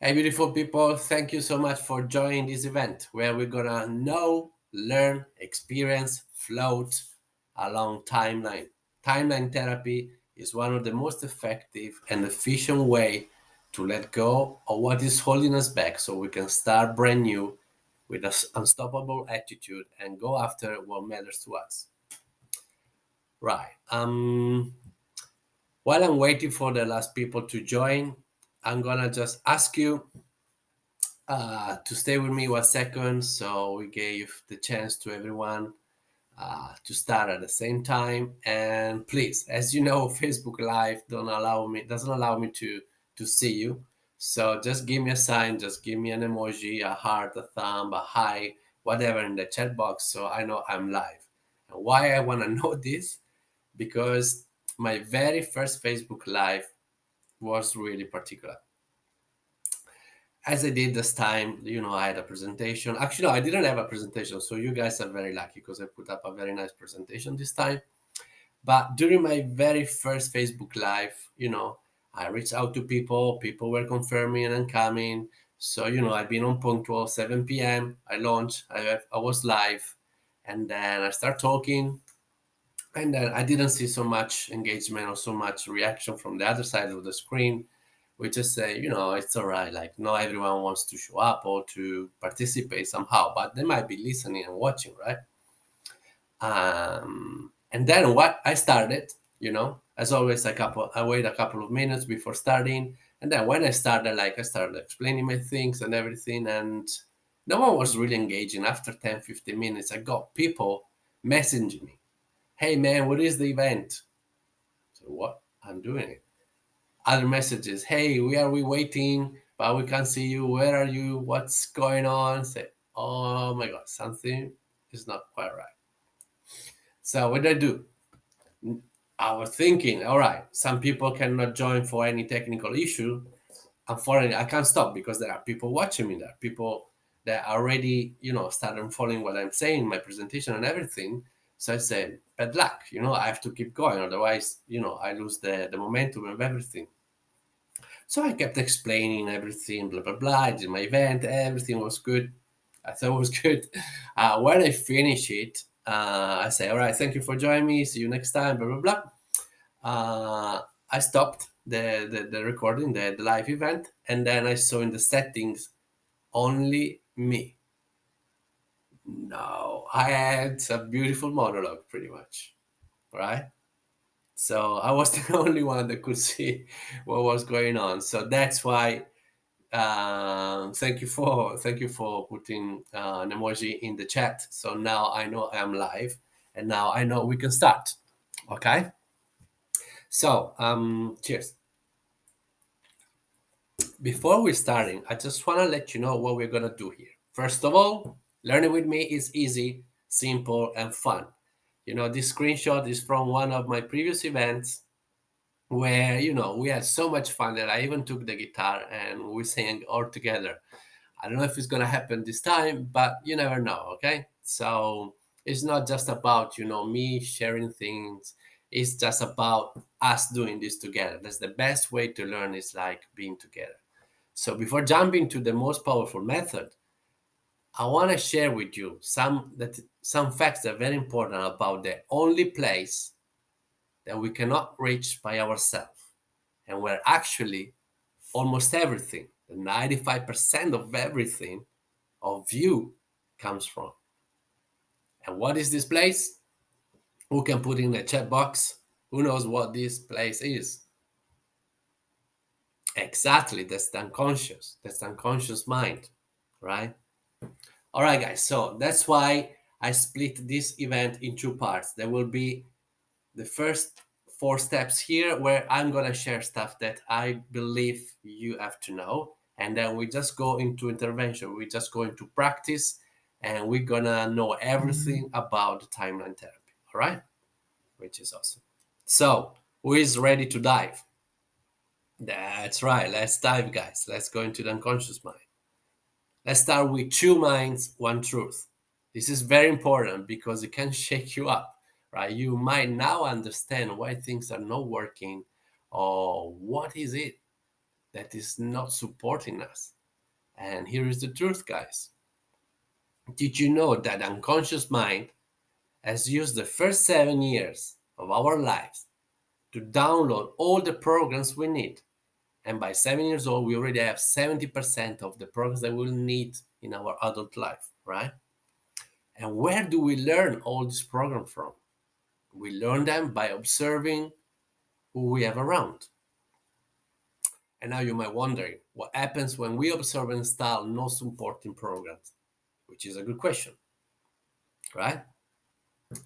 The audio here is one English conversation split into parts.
Hey, beautiful people, thank you so much for joining this event where we're gonna know, learn, experience, float along timeline. Timeline therapy is one of the most effective and efficient way to let go of what is holding us back so we can start brand new with an unstoppable attitude and go after what matters to us. Right. While I'm waiting for the last people to join, I'm gonna just ask you to stay with me 1 second. So we gave the chance to everyone to start at the same time. And please, as you know, Facebook Live doesn't allow me to see you. So just give me a sign, just give me an emoji, a heart, a thumb, a hi, whatever in the chat box, so I know I'm live. And why I want to know this? Because my very first Facebook Live was really particular. As I did this time, I had a presentation. Actually, no, I didn't have a presentation, so you guys are very lucky because I put up a very nice presentation this time. But during my very first Facebook Live, I reached out to people. People were confirming and coming. So, I've been on punctual 7 p.m. I launched, I was live, and then I start talking. And then I didn't see so much engagement or so much reaction from the other side of the screen. We just say, it's all right. Like, not everyone wants to show up or to participate somehow, but they might be listening and watching, right? And then what I started, as always, I wait a couple of minutes before starting. And then when I started, I started explaining my things and everything. And no one was really engaging. After 10, 15 minutes, I got people messaging me. Hey, man, what is the event? So what? I'm doing it. Other messages. Hey, we waiting, but we can't see you. Where are you? What's going on? Say, oh my God, something is not quite right. So what did I do? I was thinking, all right, some people cannot join for any technical issue. Unfortunately, I can't stop because there are people watching me. There are people that already, started following what I'm saying, my presentation and everything. So I said, bad luck, I have to keep going. Otherwise, I lose the momentum of everything. So I kept explaining everything, blah, blah, blah. I did my event, everything was good. I thought it was good. When I finish it, I say, all right, thank you for joining me. See you next time, blah, blah, blah. I stopped the recording, the live event, and then I saw in the settings only me. No, I had a beautiful monologue pretty much, right? So I was the only one that could see what was going on. So that's why thank you for putting an emoji in the chat. So now I know I'm live, and now I know we can start. Okay. So cheers. Before we're starting, I just want to let you know what we're going to do here. First of all, learning with me is easy, simple, and fun. This screenshot is from one of my previous events where, we had so much fun that I even took the guitar and we sang all together. I don't know if it's going to happen this time, but you never know, okay? So it's not just about, me sharing things. It's just about us doing this together. That's the best way to learn is like being together. So before jumping to the most powerful method, I want to share with you some facts that are very important about the only place that we cannot reach by ourselves, and where actually almost everything, the 95% of everything of you comes from. And what is this place? Who can put in the chat box? Who knows what this place is? Exactly, that's the unconscious. That's the unconscious mind, right? All right, guys. So that's why I split this event in two parts. There will be the first 4 steps here where I'm going to share stuff that I believe you have to know. And then we just go into intervention. We just go into practice and we're going to know everything about the timeline therapy. All right. Which is awesome. So, who is ready to dive? That's right. Let's dive, guys. Let's go into the unconscious mind. Let's start with two minds, one truth. This is very important because it can shake you up, right? You might now understand why things are not working or what is it. that is not supporting us. And here is the truth, guys. Did you know that unconscious mind has used the first 7 years of our lives to download all the programs we need? And by 7 years old, we already have 70% of the programs that we'll need in our adult life, right? And where do we learn all these programs from? We learn them by observing who we have around. And now you might wonder what happens when we observe and install no supporting programs, which is a good question, right?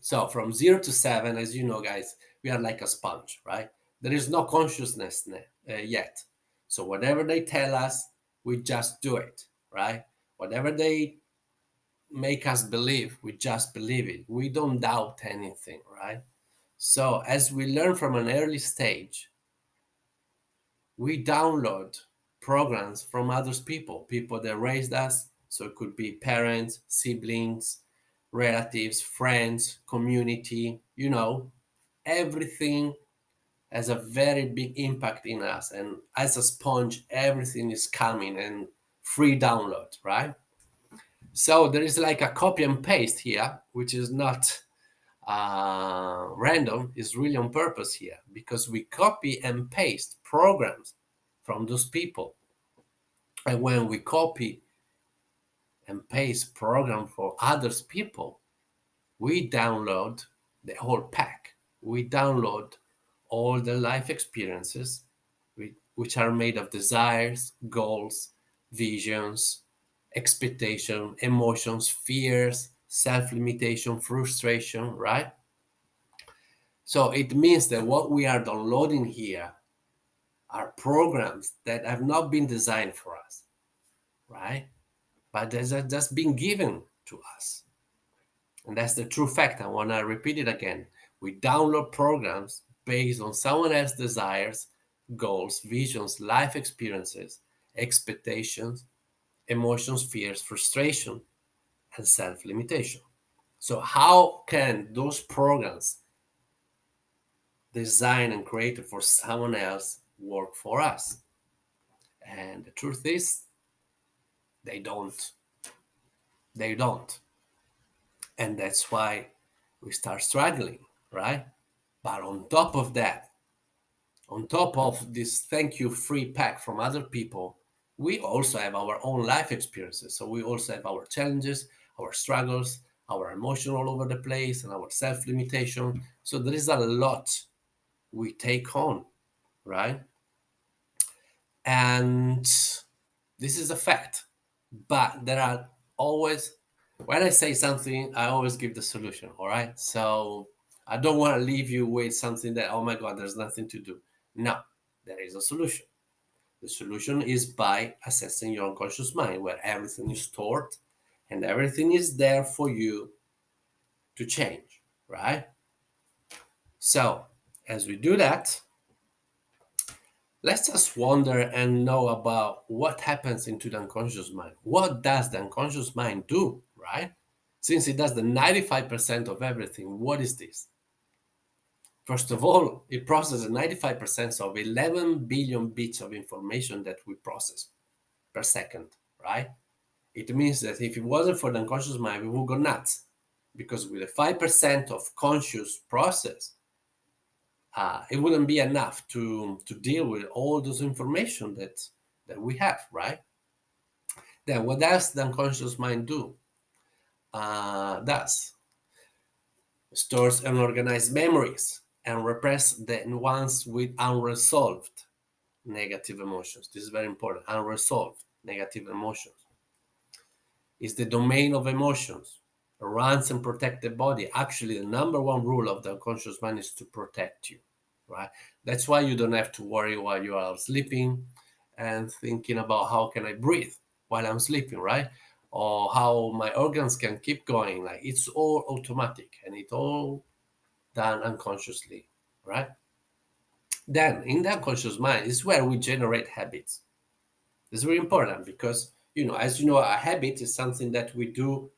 So from 0 to 7, as you know, guys, we are like a sponge, right? There is no consciousness yet. So whatever they tell us, we just do it, right? Whatever they make us believe, we just believe it. We don't doubt anything, right? So as we learn from an early stage, we download programs from other people that raised us. So it could be parents, siblings, relatives, friends, community, everything has a very big impact in us. And as a sponge, everything is coming and free download, right? So there is like a copy and paste here, which is not random, is really on purpose here, because we copy and paste programs from those people. And when we copy and paste program for others people, we download the whole pack. We download all the life experiences, which are made of desires, goals, visions, expectation, emotions, fears, self-limitation, frustration, right? So it means that what we are downloading here are programs that have not been designed for us, right? But they have just been given to us. And that's the true fact. I want to repeat it again. We download programs based on someone else's desires, goals, visions, life experiences, expectations, emotions, fears, frustration, and self limitation. So, how can those programs designed and created for someone else work for us? And the truth is, they don't. They don't. And that's why we start struggling, right? But on top of that, on top of this thank you free pack from other people, we also have our own life experiences. So we also have our challenges, our struggles, our emotion all over the place, and our self limitation. So there is a lot we take on, right? And this is a fact. But there are always, when I say something, I always give the solution, all right? So I don't want to leave you with something that, oh my God, there's nothing to do. No, there is a solution. The solution is by assessing your unconscious mind, where everything is stored and everything is there for you to change, right? So as we do that, let's just wonder and know about what happens into the unconscious mind. What does the unconscious mind do, right? Since it does the 95% of everything, what is this? First of all, it processes 95% of 11 billion bits of information that we process per second, right? It means that if it wasn't for the unconscious mind, we would go nuts. Because with a 5% of conscious process, it wouldn't be enough to deal with all those information that we have, right? Then what does the unconscious mind do? Does stores and organize memories and repress the ones with unresolved negative emotions. This is very important. Unresolved negative emotions is the domain of emotions. Runs and protect the body. Actually, the number one rule of the unconscious mind is to protect you, right? That's why you don't have to worry while you are sleeping and thinking about how can I breathe while I'm sleeping, right? Or how my organs can keep going. Like it's all automatic and it's all done unconsciously, right? Then in the unconscious mind is where we generate habits. It's very important because, as you know, a habit is something that we do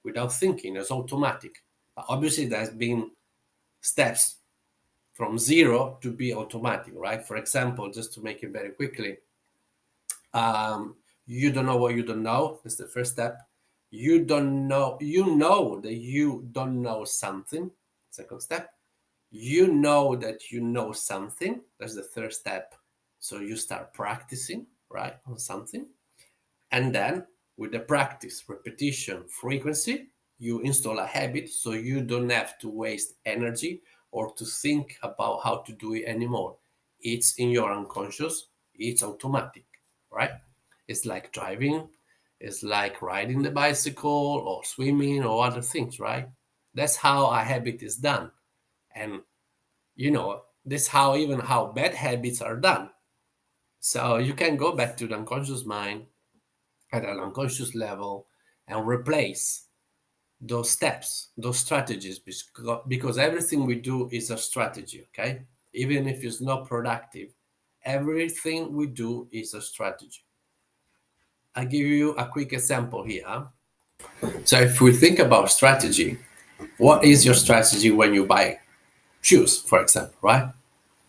without thinking, it's automatic. But obviously, there's been steps from zero to be automatic, right? For example, just to make it very quickly, You don't know what you don't know. That's the first step. You don't know. You know that you don't know something. Second step. You know that you know something. That's the third step. So you start practicing, right, on something. And then with the practice, repetition, frequency, you install a habit so you don't have to waste energy or to think about how to do it anymore. It's in your unconscious, it's automatic, right? It's like driving, it's like riding the bicycle or swimming or other things, right? That's how a habit is done. And this how even how bad habits are done. So you can go back to the unconscious mind at an unconscious level and replace those steps, those strategies, because everything we do is a strategy, okay? Even if it's not productive, everything we do is a strategy. I'll give you a quick example here. So if we think about strategy, what is your strategy when you buy shoes, for example, right?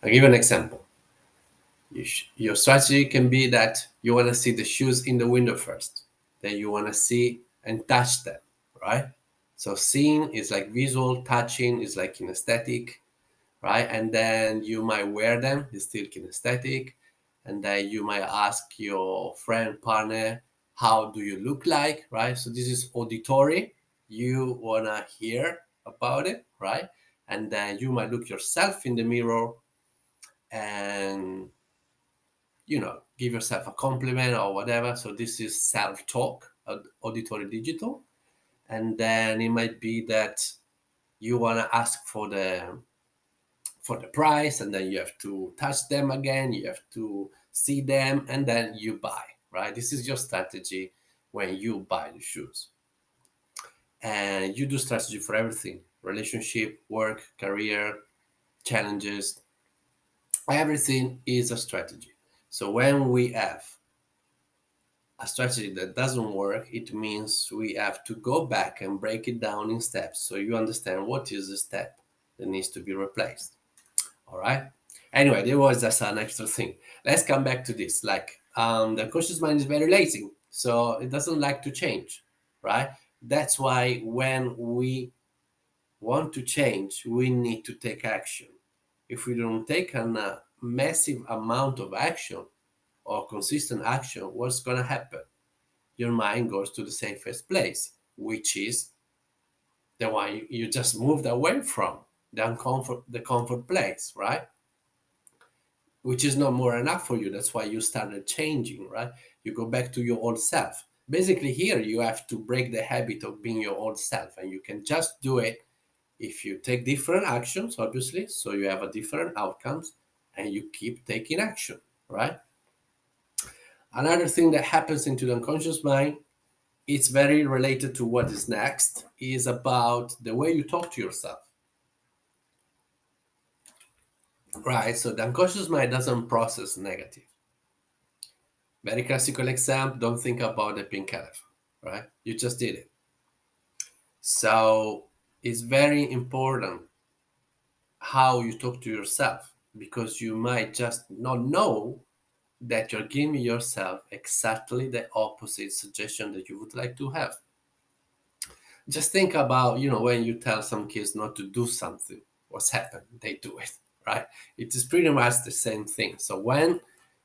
I'll give you an example. Your strategy can be that you want to see the shoes in the window first, then you want to see and touch them, right? So seeing is like visual, touching is like kinesthetic, right? And then you might wear them, it's still kinesthetic. And then you might ask your friend, partner, how do you look like, right? So this is auditory. You want to hear about it, right? And then you might look yourself in the mirror and give yourself a compliment or whatever. So this is self-talk, auditory digital. And then it might be that you want to ask for the price, and then you have to touch them again, you have to see them, and then you buy, right? This is your strategy when you buy the shoes. And you do strategy for everything: relationship, work, career, challenges. Everything is a strategy. So when we have a strategy that doesn't work, it means we have to go back and break it down in steps so you understand what is the step that needs to be replaced. All right. Anyway, there was just an extra thing. Let's come back to this. Like, the conscious mind is very lazy, so it doesn't like to change, right? That's why when we want to change, we need to take action. If we don't take a massive amount of action or consistent action, what's going to happen? Your mind goes to the safest place, which is the one you just moved away from, the comfort place, right? Which is not more enough for you. That's why you started changing, right? You go back to your old self. Basically, here you have to break the habit of being your old self, and you can just do it if you take different actions, obviously, so you have a different outcomes, and you keep taking action, right? Another thing that happens into the unconscious mind, it's very related to what is next, is about the way you talk to yourself, right? So the unconscious mind doesn't process negative. Very classical example, don't think about the pink elephant, right? You just did it. So it's very important how you talk to yourself, because you might just not know that you're giving yourself exactly the opposite suggestion that you would like to have. Just think about, when you tell some kids not to do something, what's happened? They do it, right? It is pretty much the same thing. So when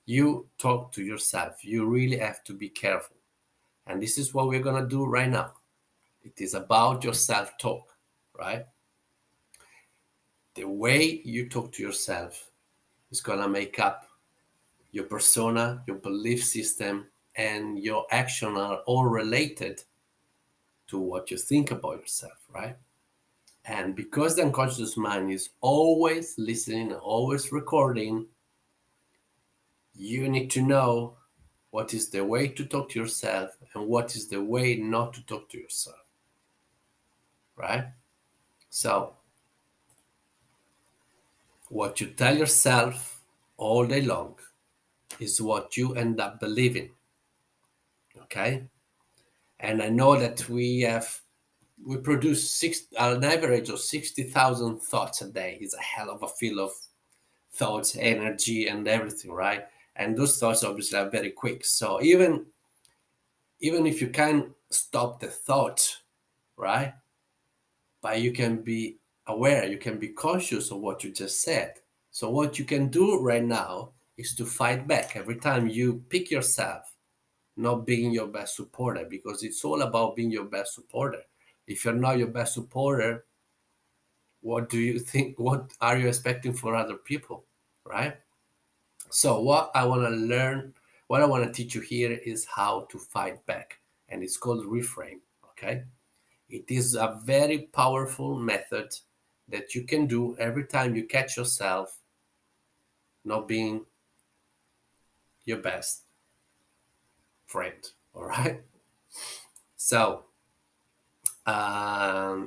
you talk to yourself, you really have to be careful. And this is what we're going to do right now. It is about your self talk, right? The way you talk to yourself is going to make up your persona, your belief system, and your action are all related to what you think about yourself, right? And because the unconscious mind is always listening, always recording, you need to know what is the way to talk to yourself and what is the way not to talk to yourself, right? So, what you tell yourself all day long is what you end up believing, okay? And I know that we produce an average of 60,000 thoughts a day. It's a hell of a field of thoughts, energy, and everything, right? And those thoughts obviously are very quick. So even if you can't stop the thought, right? But you can be aware, you can be conscious of what you just said. So what you can do right now is to fight back every time you pick yourself not being your best supporter, because it's all about being your best supporter. If you're not your best supporter, what do you think? What are you expecting for other people, right? So, what I want to teach you here is how to fight back, and it's called reframe, okay? It is a very powerful method that you can do every time you catch yourself not being your best friend, all right? So,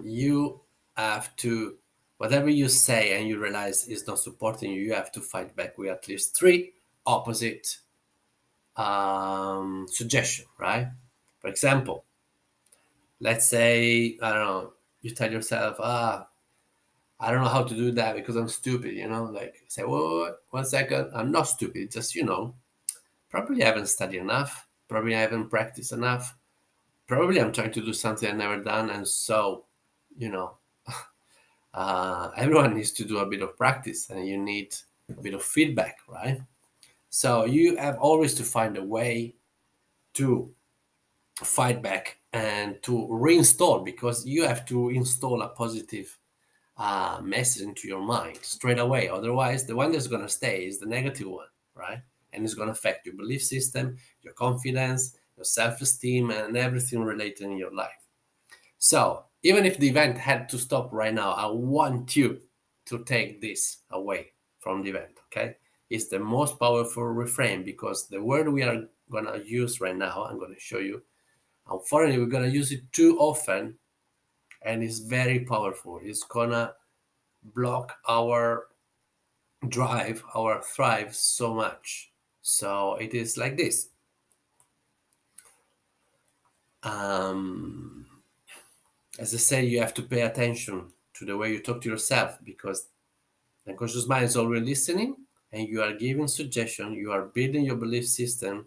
you have to, whatever you say and you realize is not supporting you, you have to fight back with at least three opposite suggestion, right? For example, let's say, I don't know, you tell yourself, I don't know how to do that because I'm stupid, like say, well, 1 second, I'm not stupid, just, probably I haven't studied enough, probably I haven't practiced enough, probably I'm trying to do something I've never done. And so, you know, everyone needs to do a bit of practice and you need a bit of feedback, right? So you have always to find a way to fight back and to reinstall, because you have to install a positive message into your mind straight away. Otherwise, the one that's going to stay is the negative one, right? And it's going to affect your belief system, your confidence, your self esteem, and everything related in your life. So, even if the event had to stop right now, I want you to take this away from the event, okay? It's the most powerful reframe, because the word we are going to use right now, I'm going to show you. Unfortunately, we're going to use it too often, and it's very powerful. It's going to block our drive, our thrive so much. So it is like this. Um, as I said, you have to pay attention to the way you talk to yourself, because the unconscious mind is already listening and you are giving suggestion. You are building your belief system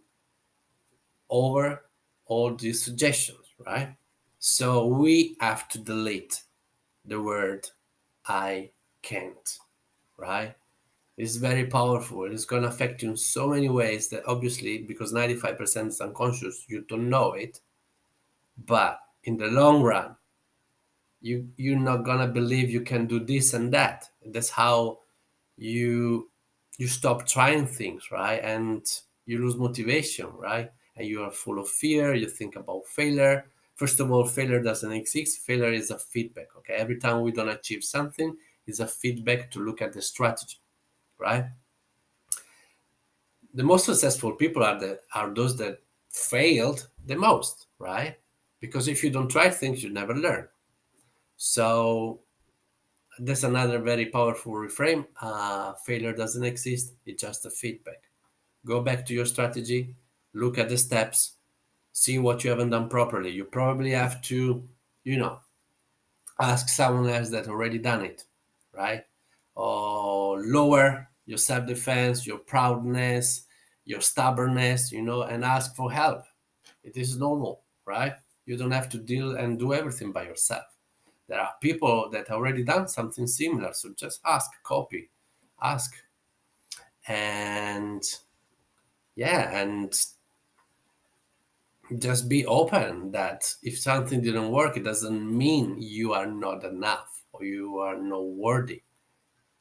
over all these suggestions, right? So we have to delete the word I can't, right? It's very powerful. It's going to affect you in so many ways that obviously, because 95% is unconscious, you don't know it. But in the long run, you're not going to believe you can do this and that. That's how you you stop trying things, right? And you lose motivation, right? And you are full of fear. You think about failure. First of all, failure doesn't exist. Failure is a feedback, okay? Every time we don't achieve something, is a feedback to look at the strategy, right? The most successful people are those that failed the most, right? Because if you don't try things, you never learn. So that's another very powerful reframe. Failure doesn't exist; it's just a feedback. Go back to your strategy, look at the steps, see what you haven't done properly. You probably have to, you know, ask someone else that already done it, right? Or lower your self-defense, your proudness, your stubbornness, and ask for help. It is normal, right? You don't have to deal and do everything by yourself. There are people that already done something similar, so just ask, copy, ask, and yeah, and just be open that if something didn't work, it doesn't mean you are not enough or you are not worthy.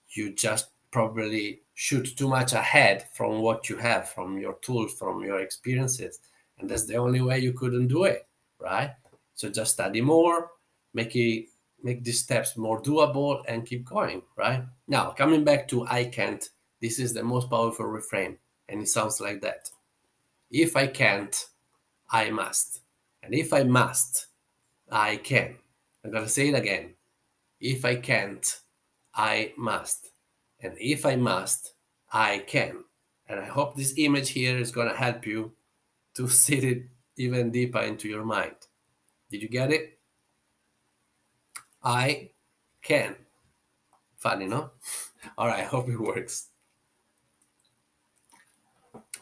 You just probably shoot too much ahead from what you have, from your tools, from your experiences, and that's the only way you couldn't do it, right? So just study more, make it make these steps more doable, and keep going, right? Now, coming back to I can't, this is the most powerful refrain, and it sounds like that. If I can't, I must. And if I must, I can. I'm gonna say it again. If I can't, I must. And if I must, I can. And I hope this image here is going to help you to sit it even deeper into your mind. Did you get it? I can. Funny, no? All right, I hope it works.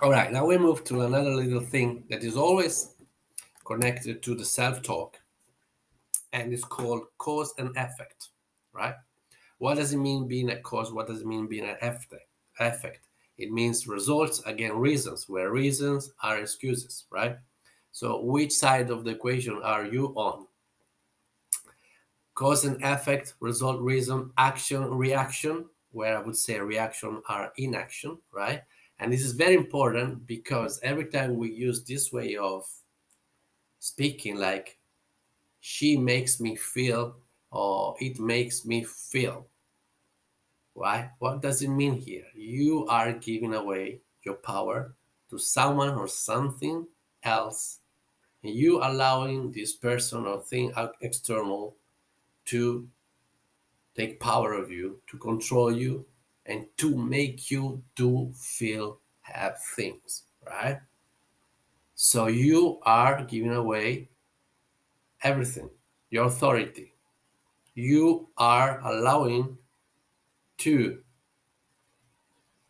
All right, now we move to another little thing that is always connected to the self-talk, and it's called cause and effect, right? What does it mean being a cause? What does it mean being an effect? It means results, again, reasons, where reasons are excuses, right? So which side of the equation are you on? Cause and effect, result, reason, action, reaction, where I would say reaction are inaction, right? And this is very important because every time we use this way of speaking, like she makes me feel or it makes me feel, right? What does it mean here? You are giving away your power to someone or something else, and you allowing this person or thing external to take power of you, to control you, and to make you do, feel, have things, right? So you are giving away everything, your authority. You are allowing to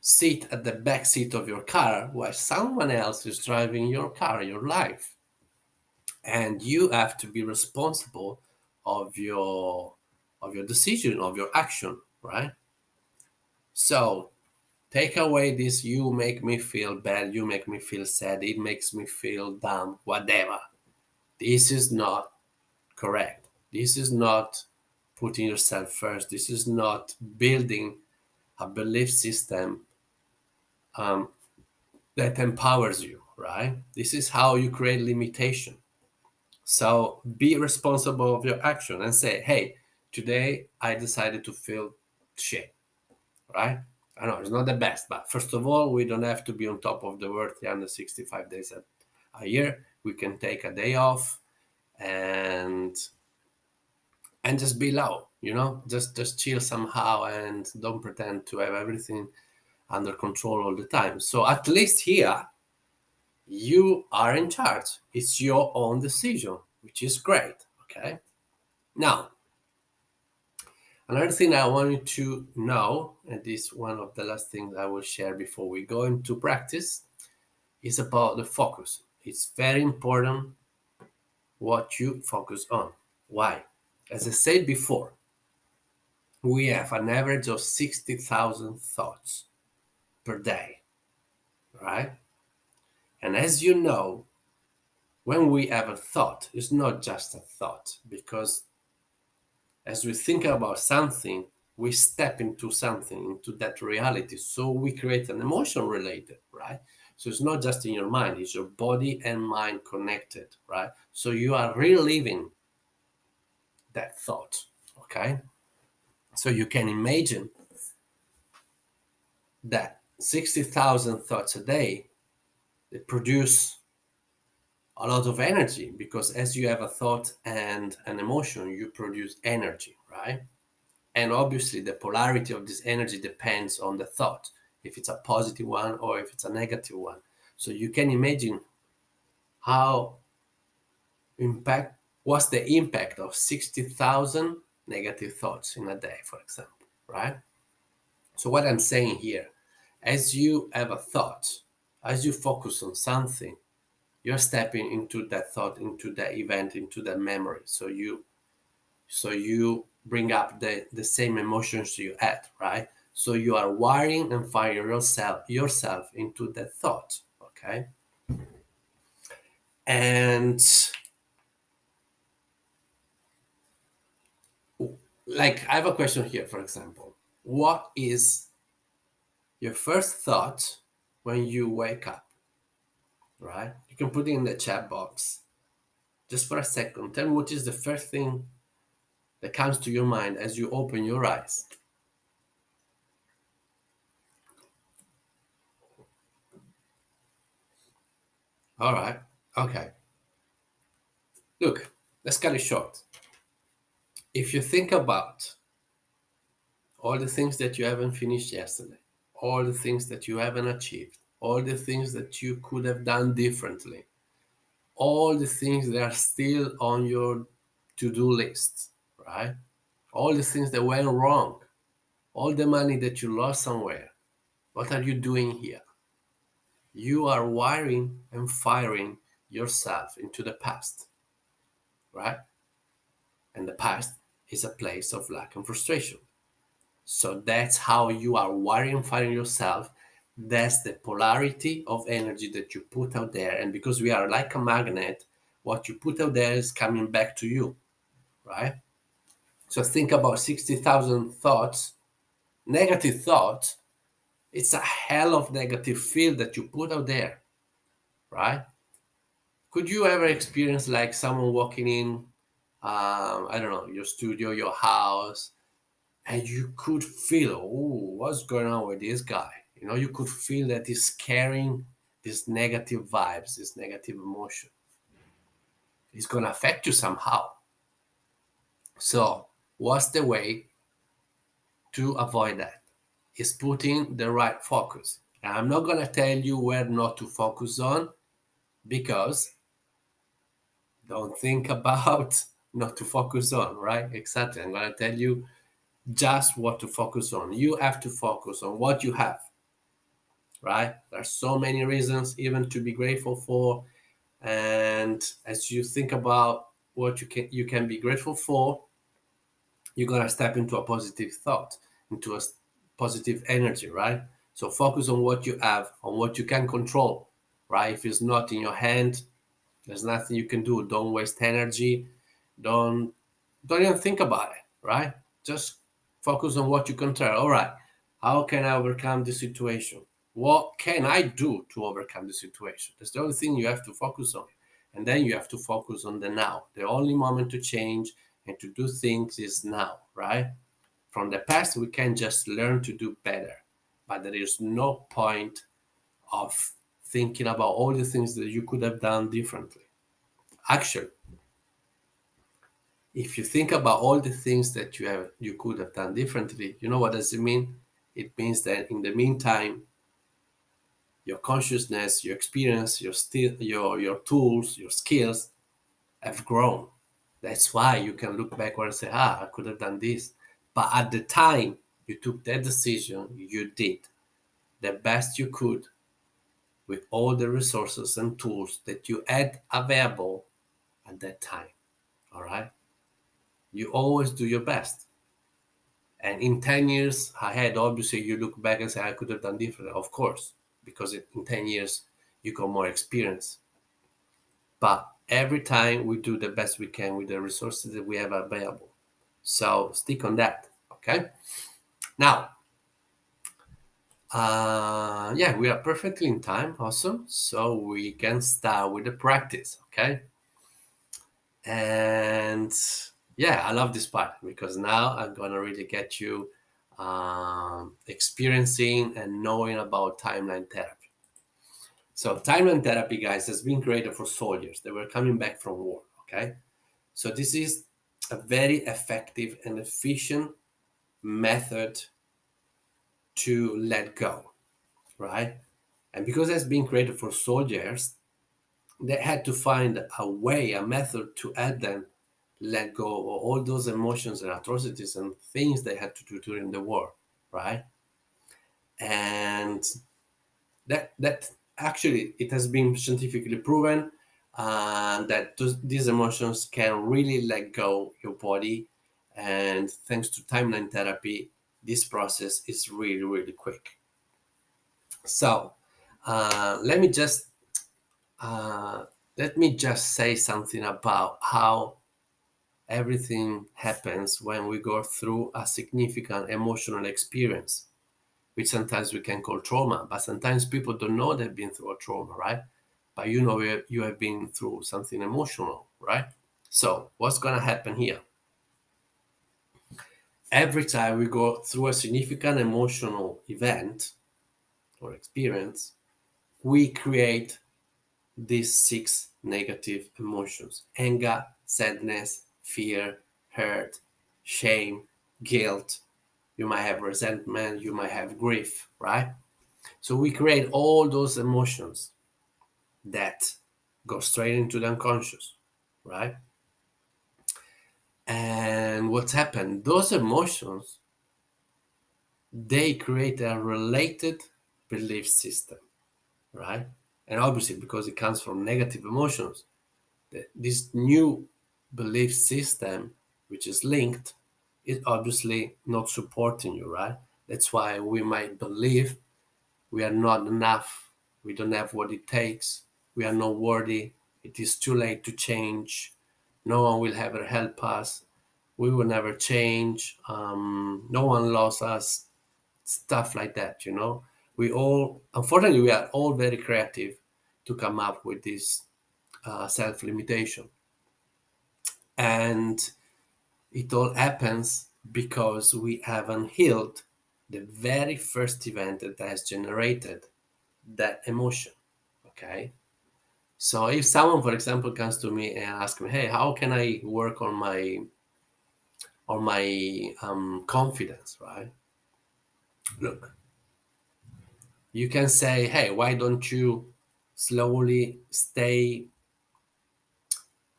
sit at the back seat of your car while someone else is driving your car, your life. And you have to be responsible of your decision, of your action, right? So take away this you make me feel bad, you make me feel sad, it makes me feel dumb, whatever. This is not correct. This is not putting yourself first. This is not building a belief system um, that empowers you, right? This is how you create limitation. So be responsible of your action and say, hey, today I decided to feel shit, right? I know it's not the best, but first of all, we don't have to be on top of the world 365 days a year. We can take a day off and just be low, just chill somehow and don't pretend to have everything under control all the time. So at least here, you are in charge. It's your own decision, which is great. Okay. Now, another thing I want you to know, and this is one of the last things I will share before we go into practice, is about the focus. It's very important what you focus on. Why? As I said before, we have an average of 60,000 thoughts per day, right? And as you know, when we have a thought, it's not just a thought, because as we think about something, we step into something, into that reality. So we create an emotion related, right? So it's not just in your mind, it's your body and mind connected, right? So you are reliving that thought, okay? So you can imagine that 60,000 thoughts a day, they produce a lot of energy, because as you have a thought and an emotion, you produce energy, right? And obviously, the polarity of this energy depends on the thought, if it's a positive one or if it's a negative one. So you can imagine how impact what's the impact of 60,000 negative thoughts in a day, for example, right? So what I'm saying here, as you have a thought, as you focus on something, you're stepping into that thought, into that event, into that memory. So you bring up the same emotions you had, right? So you are wiring and firing yourself into that thought, okay? And like I have a question here, for example. What is your first thought when you wake up, right? You can put it in the chat box. Just for a second, tell me what is the first thing that comes to your mind as you open your eyes. All right. Okay. Look, let's cut it short. If you think about all the things that you haven't finished yesterday, all the things that you haven't achieved, all the things that you could have done differently, all the things that are still on your to do list, right? All the things that went wrong, all the money that you lost somewhere. What are you doing here? You are wiring and firing yourself into the past, right? And the past is a place of lack and frustration. So that's how you are wiring and firing yourself. That's the polarity of energy that you put out there. And because we are like a magnet, what you put out there is coming back to you, right? So think about 60,000 thoughts, negative thoughts. It's a hell of negative field that you put out there, right? Could you ever experience like someone walking in, I don't know, your studio, your house, and you could feel, oh, what's going on with this guy? You know, you could feel that he's carrying these negative vibes, this negative emotion. It's going to affect you somehow. So, what's the way to avoid that? Is putting the right focus. And I'm not going to tell you where not to focus on because don't think about not to focus on, right? Exactly. I'm going to tell you just what to focus on. You have to focus on what you have, right? There are so many reasons even to be grateful for. And as you think about what you can be grateful for, you're gonna step into a positive thought, into a positive energy, right? So focus on what you have, on what you can control, right? If it's not in your hand, there's nothing you can do. Don't waste energy. Don't don't even think about it, right? Just focus on what you control. All right, how can I overcome this situation? What can I do to overcome the situation? That's the only thing you have to focus on. And then you have to focus on the now. The only moment to change and to do things is now, right? From the past, we can just learn to do better. But there is no point of thinking about all the things that you could have done differently. Actually, if you think about all the things that you could have done differently, you know what does it mean? It means that in the meantime, your consciousness, your experience, your tools, your skills have grown. That's why you can look backward and say, I could have done this. But at the time you took that decision, you did the best you could with all the resources and tools that you had available at that time. All right. You always do your best. And in 10 years ahead, obviously, you look back and say, I could have done different, of course, because in 10 years, you got more experience. But every time we do the best we can with the resources that we have available. So stick on that, okay? Now, yeah, we are perfectly in time. Awesome. So we can start with the practice, okay? And yeah, I love this part because now I'm gonna really get you experiencing and knowing about timeline therapy. So timeline therapy, guys, has been created for soldiers that were coming back from war. Okay, so this is a very effective and efficient method to let go, right? And because it's been created for soldiers, they had to find a way, a method to help them let go of all those emotions and atrocities and things they had to do during the war, right? And that actually it has been scientifically proven that these emotions can really let go your body, and thanks to timeline therapy, this process is really really quick. So let me just uh, let me just say something about how everything happens when we go through a significant emotional experience, which sometimes we can call trauma, but sometimes people don't know they've been through a trauma, right? But you know you have been through something emotional, right? So what's going to happen here? Every time we go through a significant emotional event or experience, we create these six negative emotions: anger, sadness, fear, hurt, shame, guilt. You might have resentment, you might have grief, right? So we create all those emotions that go straight into the unconscious, right? And what's happened? Those emotions, they create a related belief system, right? And obviously, because it comes from negative emotions, this new belief system, which is linked, is obviously not supporting you, right? That's why we might believe we are not enough, we don't have what it takes, we are not worthy, it is too late to change, no one will ever help us, we will never change, no one loves us, stuff like that, you know. We all, unfortunately, we are all very creative to come up with this self limitation. And it all happens because we haven't healed the very first event that has generated that emotion. Okay. So if someone, for example, comes to me and asks me, "Hey, how can I work on my confidence?" Right? Look, you can say, "Hey, why don't you slowly stay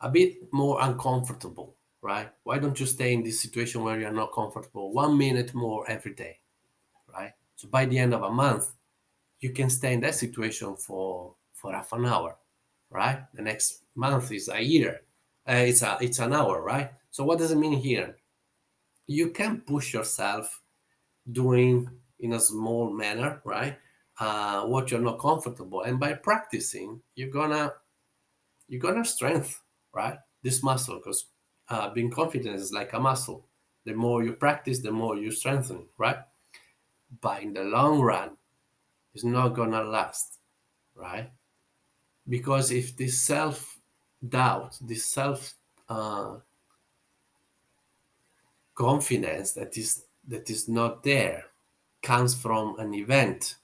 a bit more uncomfortable, right? Why don't you stay in this situation where you're not comfortable 1 minute more every day, right? So by the end of a month, you can stay in that situation for half an hour, right? The next month is a year, it's an hour, right? So what does it mean here? You can push yourself doing in a small manner, right? What you're not comfortable, and by practicing, you're gonna strengthen, right, this muscle, because being confident is like a muscle. The more you practice, the more you strengthen, right? But in the long run, it's not gonna last, right? Because if this self doubt, this self uh, confidence that is not there, comes from an event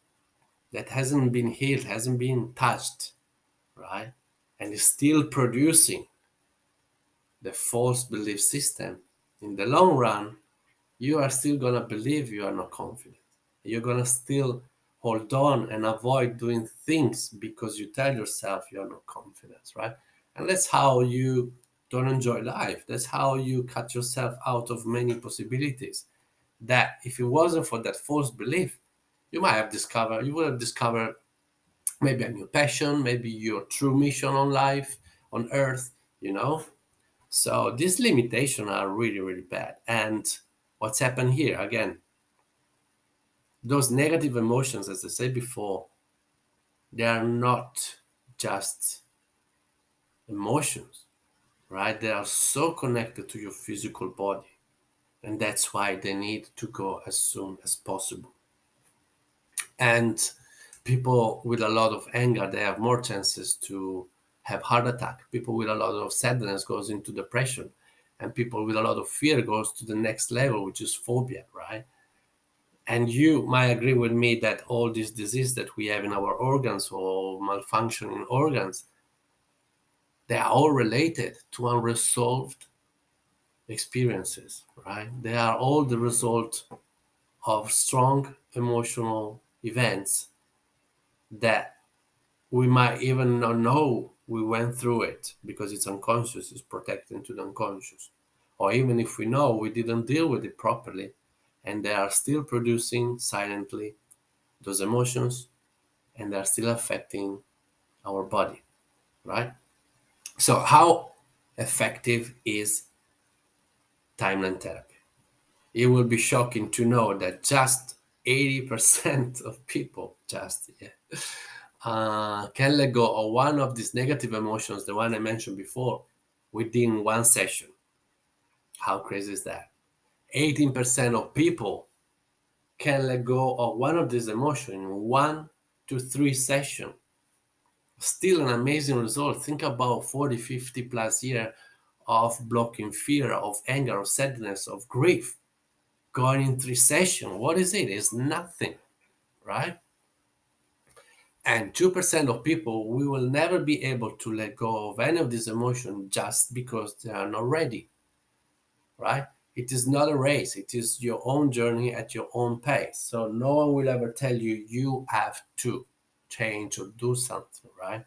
that hasn't been healed, hasn't been touched, right, and is still producing the false belief system, in the long run, you are still gonna believe you are not confident. You're gonna still hold on and avoid doing things because you tell yourself you're not confident, right? And that's how you don't enjoy life. That's how you cut yourself out of many possibilities. That if it wasn't for that false belief, you would have discovered maybe a new passion, maybe your true mission on life, on earth, you know? So these limitations are really, really bad. And what's happened here, again, those negative emotions, as I said before, they are not just emotions, right? They are so connected to your physical body. And that's why they need to go as soon as possible. And people with a lot of anger, they have more chances to have heart attack. People with a lot of sadness goes into depression. And people with a lot of fear goes to the next level, which is phobia, right? And you might agree with me that all these diseases that we have in our organs or malfunctioning organs, they are all related to unresolved experiences, right? They are all the result of strong emotional events that we might even not know we went through it because it's unconscious, it's protecting to the unconscious. Or even if we know we didn't deal with it properly and they are still producing silently those emotions and they're still affecting our body, right? So, how effective is timeline therapy? It will be shocking to know that just 80% of people can let go of one of these negative emotions, the one I mentioned before, within one session. How crazy is that? 18% of people can let go of one of these emotions in 1 to 3 sessions. Still an amazing result. Think about 40, 50 plus years of blocking fear, of anger, of sadness, of grief. Going in 3 sessions, what is it? It's nothing, right? And 2% of people, we will never be able to let go of any of these emotions just because they are not ready, right? It is not a race. It is your own journey at your own pace. So no one will ever tell you you have to change or do something, right?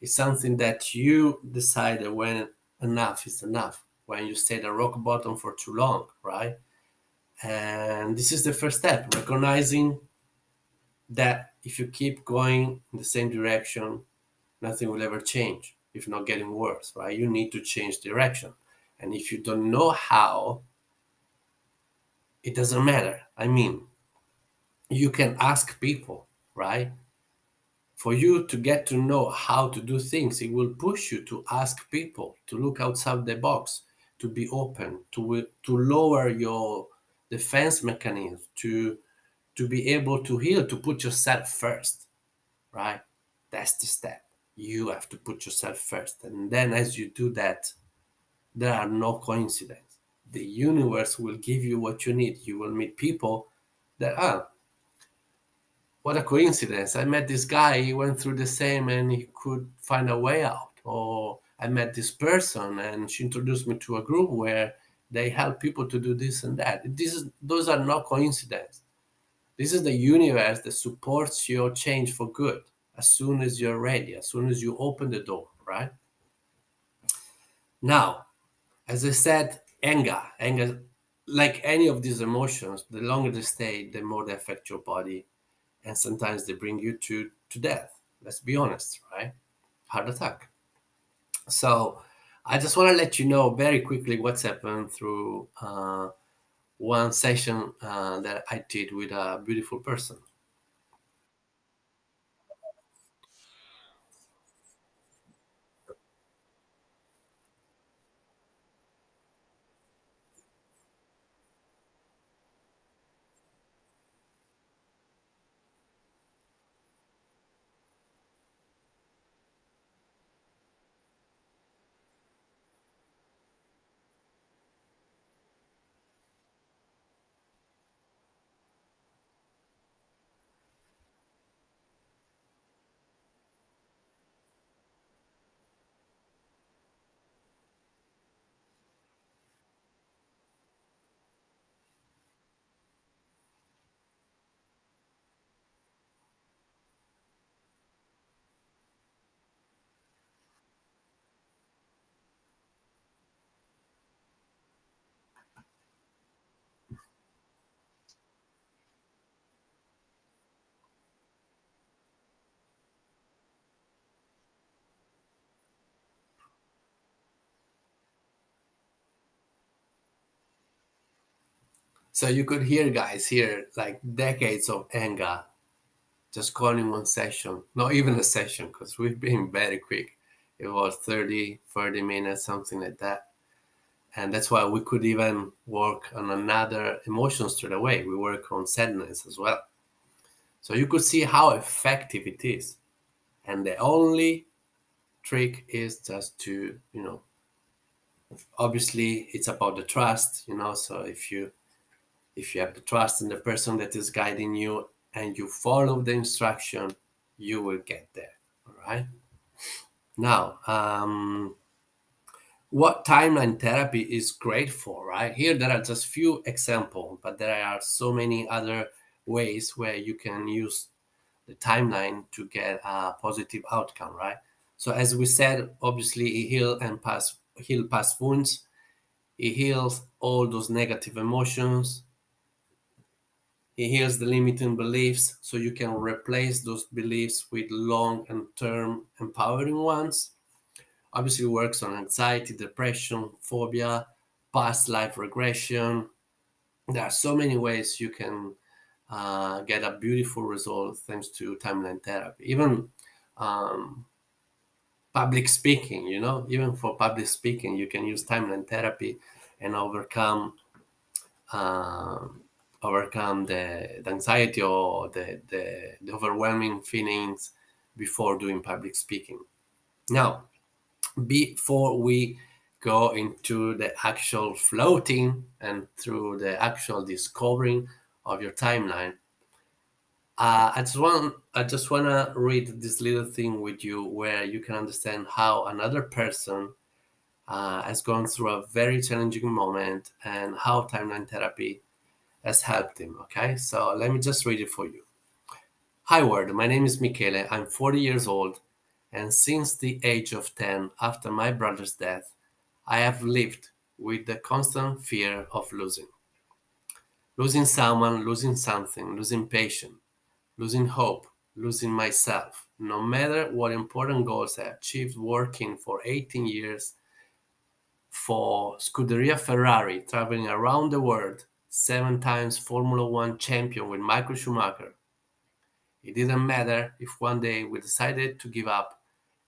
It's something that you decided when enough is enough, when you stayed at rock bottom for too long, right? And this is the first step, recognizing that if you keep going in the same direction, nothing will ever change, if not getting worse, right? You need to change direction. And if you don't know how, it doesn't matter. I mean, you can ask people, right? For you to get to know how to do things, it will push you to ask people, to look outside the box, to be open, to lower your defense mechanism, to be able to heal, to put yourself first, right? That's the step. You have to put yourself first. And then as you do that, there are no coincidences. The universe will give you what you need. You will meet people that, what a coincidence. I met this guy, he went through the same and he could find a way out. Or I met this person and she introduced me to a group where they help people to do this and that. Those are not coincidences. This is the universe that supports your change for good as soon as you're ready, as soon as you open the door, right? Now, as I said, anger, like any of these emotions, the longer they stay, the more they affect your body, and sometimes they bring you to death. Let's be honest, right? Heart attack. So, I just want to let you know very quickly what's happened through one session that I did with a beautiful person. So you could hear guys here like decades of anger just gone in one session, not even a session, because we've been very quick. It was 30 minutes, something like that. And that's why we could even work on another emotion straight away. We work on sadness as well. So you could see how effective it is. And the only trick is just to, obviously it's about the trust, so if you have the trust in the person that is guiding you and you follow the instruction, you will get there. All right. Now, what timeline therapy is great for, right? Here, there are just few examples, but there are so many other ways where you can use the timeline to get a positive outcome, right? So, as we said, obviously, he heal past wounds. He heals all those negative emotions. He heals the limiting beliefs, so you can replace those beliefs with long and term empowering ones. Obviously, works on anxiety, depression, phobia, past life regression. There are so many ways you can get a beautiful result thanks to timeline therapy. Even um, public speaking, even for public speaking, you can use timeline therapy and um, overcome the anxiety or the overwhelming feelings before doing public speaking. Now, before we go into the actual floating and through the actual discovering of your timeline, I just wanna read this little thing with you where you can understand how another person has gone through a very challenging moment and how timeline therapy has helped him. Okay, so let me just read it for you. Hi, world. My name is Michele. I'm 40 years old, and since the age of 10, after my brother's death, I have lived with the constant fear of losing. Losing someone, losing something, losing patience. losing hope, losing myself. No matter what important goals I achieved working for 18 years for Scuderia Ferrari, traveling around the world, 7 times Formula One champion with Michael Schumacher. It didn't matter if one day we decided to give up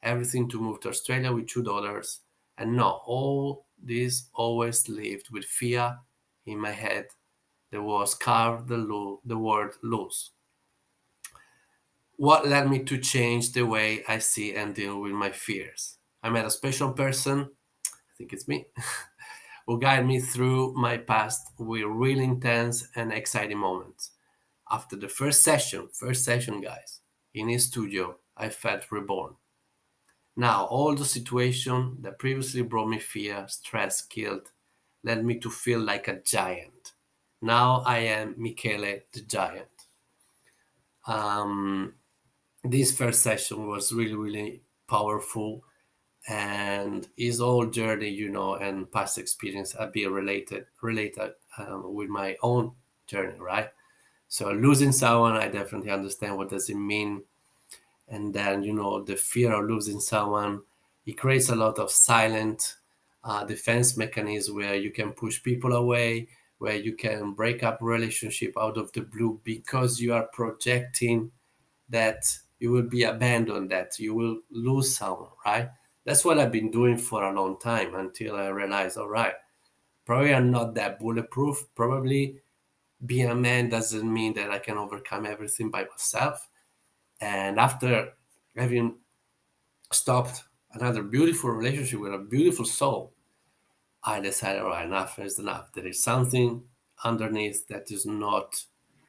everything to move to Australia with $2. And no, all this always lived with fear in my head. There was carved the word lose. What led me to change the way I see and deal with my fears? I met a special person, I think it's me, who guided me through my past with really intense and exciting moments. After the first session, guys, in his studio, I felt reborn. Now, all the situation that previously brought me fear, stress, guilt, led me to feel like a giant. Now I am Michele the Giant. Um, this first session was really, really powerful, and his whole journey, and past experience have been related with my own journey, right? So losing someone, I definitely understand what does it mean. And then, the fear of losing someone, it creates a lot of silent defense mechanism where you can push people away, where you can break up relationship out of the blue because you are projecting that you will be abandoned, that you will lose someone, right? That's what I've been doing for a long time until I realized, all right, probably I'm not that bulletproof. Probably being a man doesn't mean that I can overcome everything by myself. And after having stopped another beautiful relationship with a beautiful soul, I decided, all right, enough is enough. There is something underneath that is not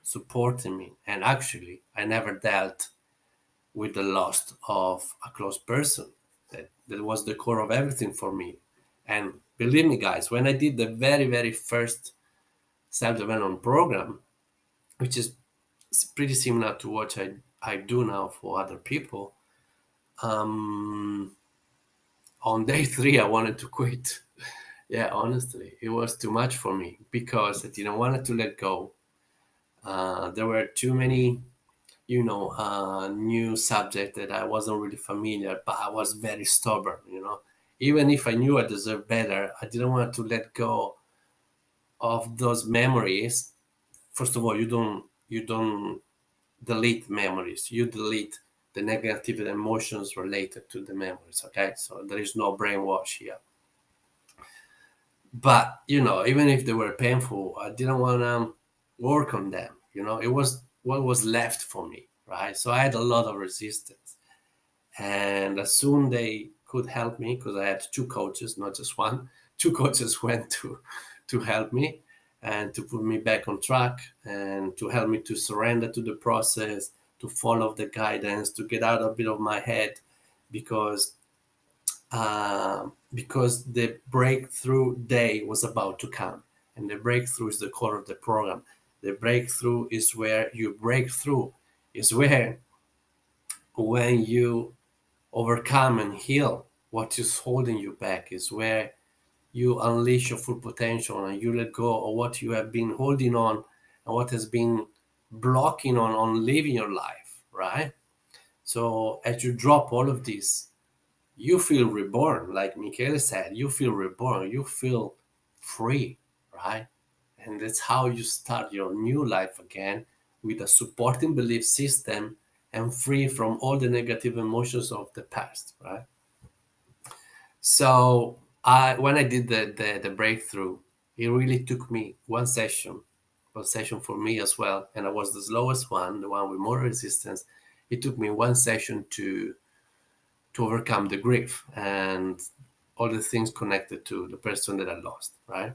supporting me. And actually, I never dealt with the loss of a close person. That was the core of everything for me. And believe me, guys, when I did the very, very first self development program, which is pretty similar to what I do now for other people, um, on day three, I wanted to quit. Yeah, honestly, it was too much for me because I didn't want to let go. There were too many, new subject that I wasn't really familiar, but I was very stubborn. Even if I knew I deserved better, I didn't want to let go of those memories. First of all, you don't delete memories. You delete the negative emotions related to the memories. Okay, so there is no brainwash here. But even if they were painful, I didn't want to work on them. It was what was left for me, right? So I had a lot of resistance. And as soon they could help me, because I had two coaches, not just one, two coaches went to help me and to put me back on track and to help me to surrender to the process, to follow the guidance, to get out a bit of my head, because because the breakthrough day was about to come, and the breakthrough is the core of the program. The breakthrough is where you break through, is where when you overcome and heal what is holding you back, is where you unleash your full potential and you let go of what you have been holding on and what has been blocking on living your life, right? So as you drop all of this, you feel reborn. Like Michele said, you feel reborn, you feel free, right? And that's how you start your new life again, with a supporting belief system and free from all the negative emotions of the past, right? So when I did the breakthrough, it really took me one session for me as well, and I was the slowest one, the one with more resistance. It took me one session to overcome the grief and all the things connected to the person that I lost, right?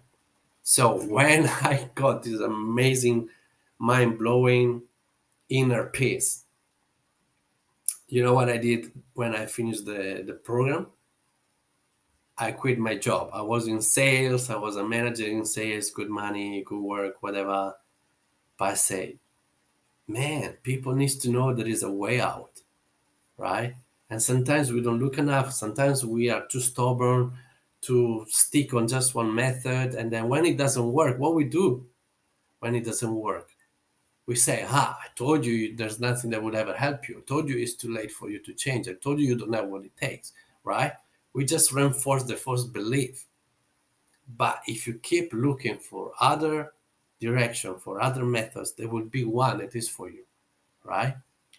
So when I got this amazing, mind blowing inner peace, you know what I did when I finished the program? I quit my job. I was in sales, I was a manager in sales, good money, good work, whatever. But I say, man, people needs to know there is a way out, right? And sometimes we don't look enough. Sometimes we are too stubborn to stick on just one method. And then when it doesn't work, what we do when it doesn't work? we say, I told you there's nothing that would ever help you. I told you it's too late for you to change. I told you you don't have what it takes, right? We just reinforce the false belief. But if you keep looking for other direction, for other methods, there will be one that is for you, right?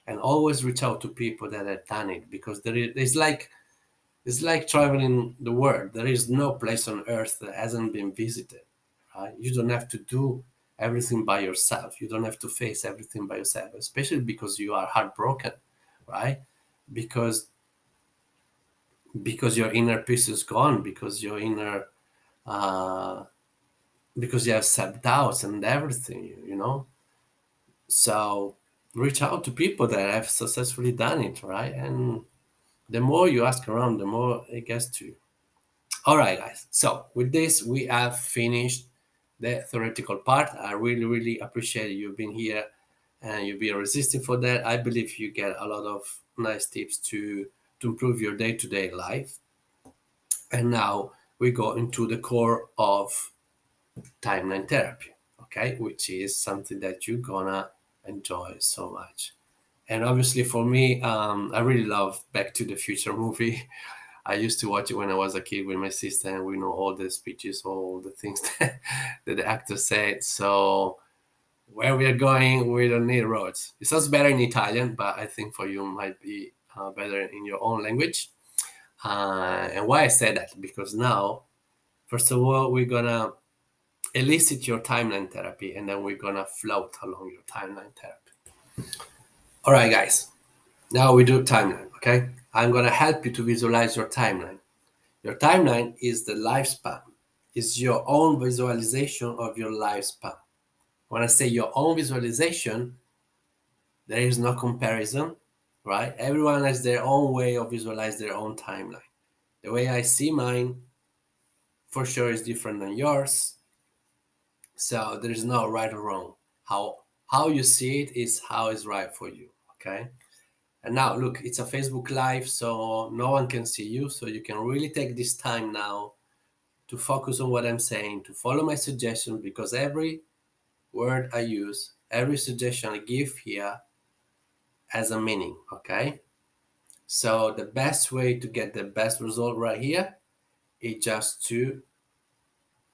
And always reach out to people that have done it, because it's like traveling the world. There is no place on earth that hasn't been visited, right? You don't have to do everything by yourself. You don't have to face everything by yourself, especially because you are heartbroken, right? Because your inner peace is gone, because your inner uh, because you have self doubts and everything, you know. So reach out to people that have successfully done it, right? And the more you ask around, the more it gets to you. All right, guys. So with this, we have finished the theoretical part. I really, really appreciate you being here and you being resisting for that. I believe you get a lot of nice tips to improve your day-to-day life. And now we go into the core of timeline therapy, okay, which is something that you're gonna enjoy so much. And obviously, for me, I really love Back to the Future movie. I used to watch it when I was a kid with my sister, and we know all the speeches, all the things that the actor said. So where we are going, we don't need roads. It sounds better in Italian, but I think for you might be better in your own language. And why I said that? Because now, first of all, we're gonna elicit your timeline therapy, and then we're gonna float along your timeline therapy. All right, guys. Now we do timeline. Okay, I'm gonna help you to visualize your timeline. Your timeline is the lifespan. It's your own visualization of your lifespan. When I say your own visualization, there is no comparison, right? Everyone has their own way of visualize their own timeline. The way I see mine, for sure, is different than yours. So there is no right or wrong. How you see it is how is right for you. Okay. And now look, it's a Facebook Live, so no one can see you. So you can really take this time now to focus on what I'm saying, to follow my suggestion, because every word I use, every suggestion I give here has a meaning. Okay. So the best way to get the best result right here is just to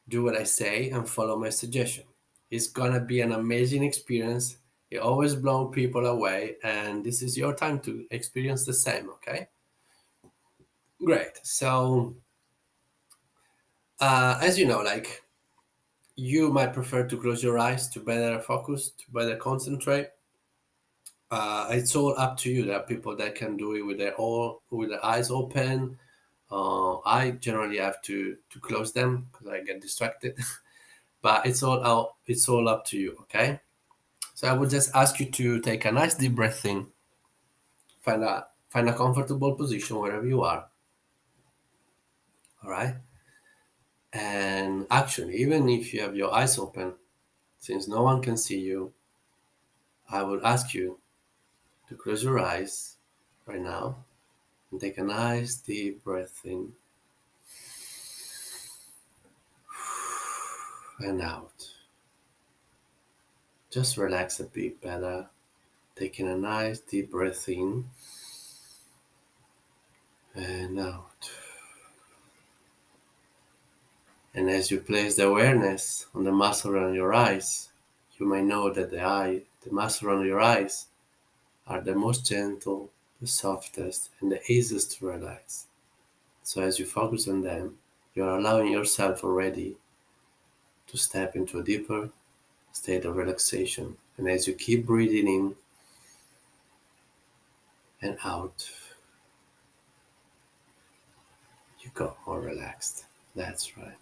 do what I say and follow my suggestion. It's gonna be an amazing experience. It always blows people away, and this is your time to experience the same. Okay, great. So, as you know, like you might prefer to close your eyes to better focus, to better concentrate. It's all up to you. There are people that can do it with their eyes open. I generally have to close them because I get distracted. But it's all up to you. Okay. So I would just ask you to take a nice deep breath in, find a comfortable position wherever you are. All right. And actually, even if you have your eyes open, since no one can see you, I would ask you to close your eyes right now and take a nice deep breath in and out. Just relax a bit better, taking a nice deep breath in and out. And as you place the awareness on the muscle around your eyes, you may know that the muscle around your eyes are the most gentle, the softest, and the easiest to relax. So as you focus on them, you are allowing yourself already to step into a deeper state of relaxation. And as you keep breathing in and out, you got more relaxed. That's right.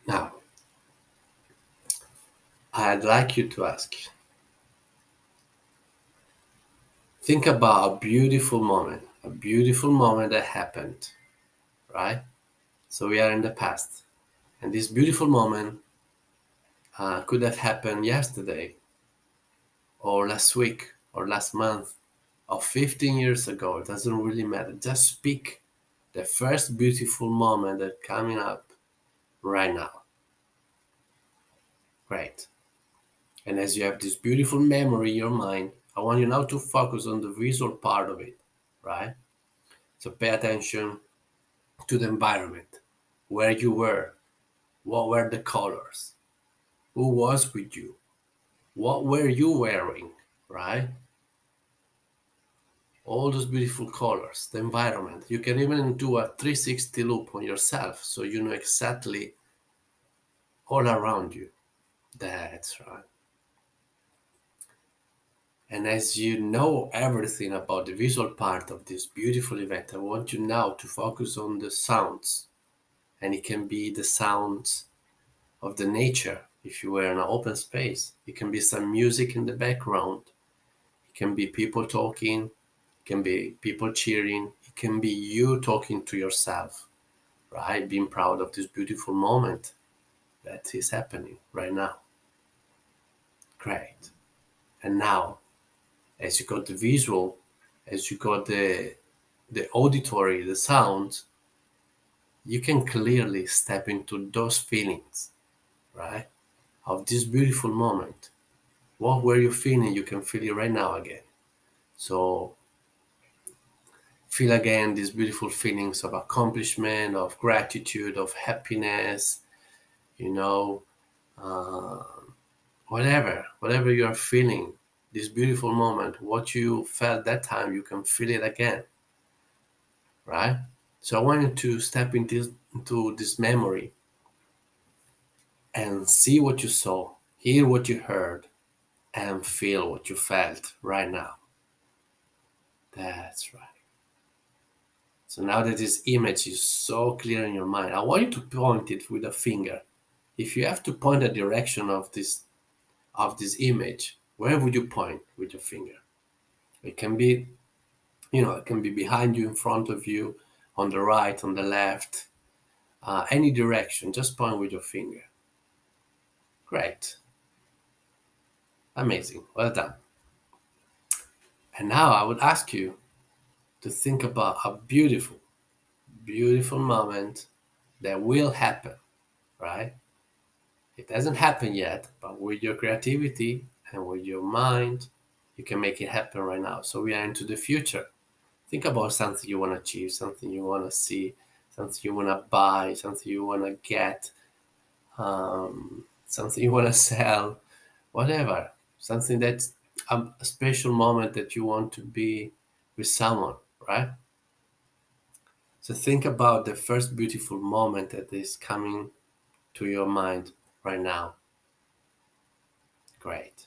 Now, I'd like you to think about a beautiful moment that happened, right? So we are in the past. And this beautiful moment could have happened yesterday, or last week, or last month, or 15 years ago. It doesn't really matter. Just speak the first beautiful moment that's coming up right now. Great. And as you have this beautiful memory in your mind, I want you now to focus on the visual part of it, right? So pay attention to the environment, where you were, what were the colors, who was with you, what were you wearing, right? All those beautiful colors, the environment. You can even do a 360 loop on yourself so you know exactly all around you. That's right. And as you know everything about the visual part of this beautiful event, I want you now to focus on the sounds. And it can be the sounds of the nature if you were in an open space. It can be some music in the background. It can be people talking. It can be people cheering. It can be you talking to yourself, right? Being proud of this beautiful moment that is happening right now. Great. And now, as you got the visual, as you got the auditory, the sounds, you can clearly step into those feelings, right? Of this beautiful moment. What were you feeling? You can feel it right now again. So feel again these beautiful feelings of accomplishment, of gratitude, of happiness, you know, uh, whatever you are feeling, this beautiful moment, what you felt that time, you can feel it again, right? So I want you to step into this memory and see what you saw, hear what you heard, and feel what you felt right now. That's right. So now that this image is so clear in your mind, I want you to point it with a finger. If you have to point the direction of this image, where would you point with your finger? It can be, it can be behind you, in front of you, on the right, on the left, any direction. Just point with your finger. Great, amazing, well done. And now I would ask you to think about a beautiful, beautiful moment that will happen, right? It hasn't happened yet, but with your creativity and with your mind, you can make it happen right now. So we are into the future. Think about something you want to achieve, something you want to see, something you want to buy, something you want to get, something you want to sell, whatever. Something that's a special moment that you want to be with someone, right? So think about the first beautiful moment that is coming to your mind right now. Great.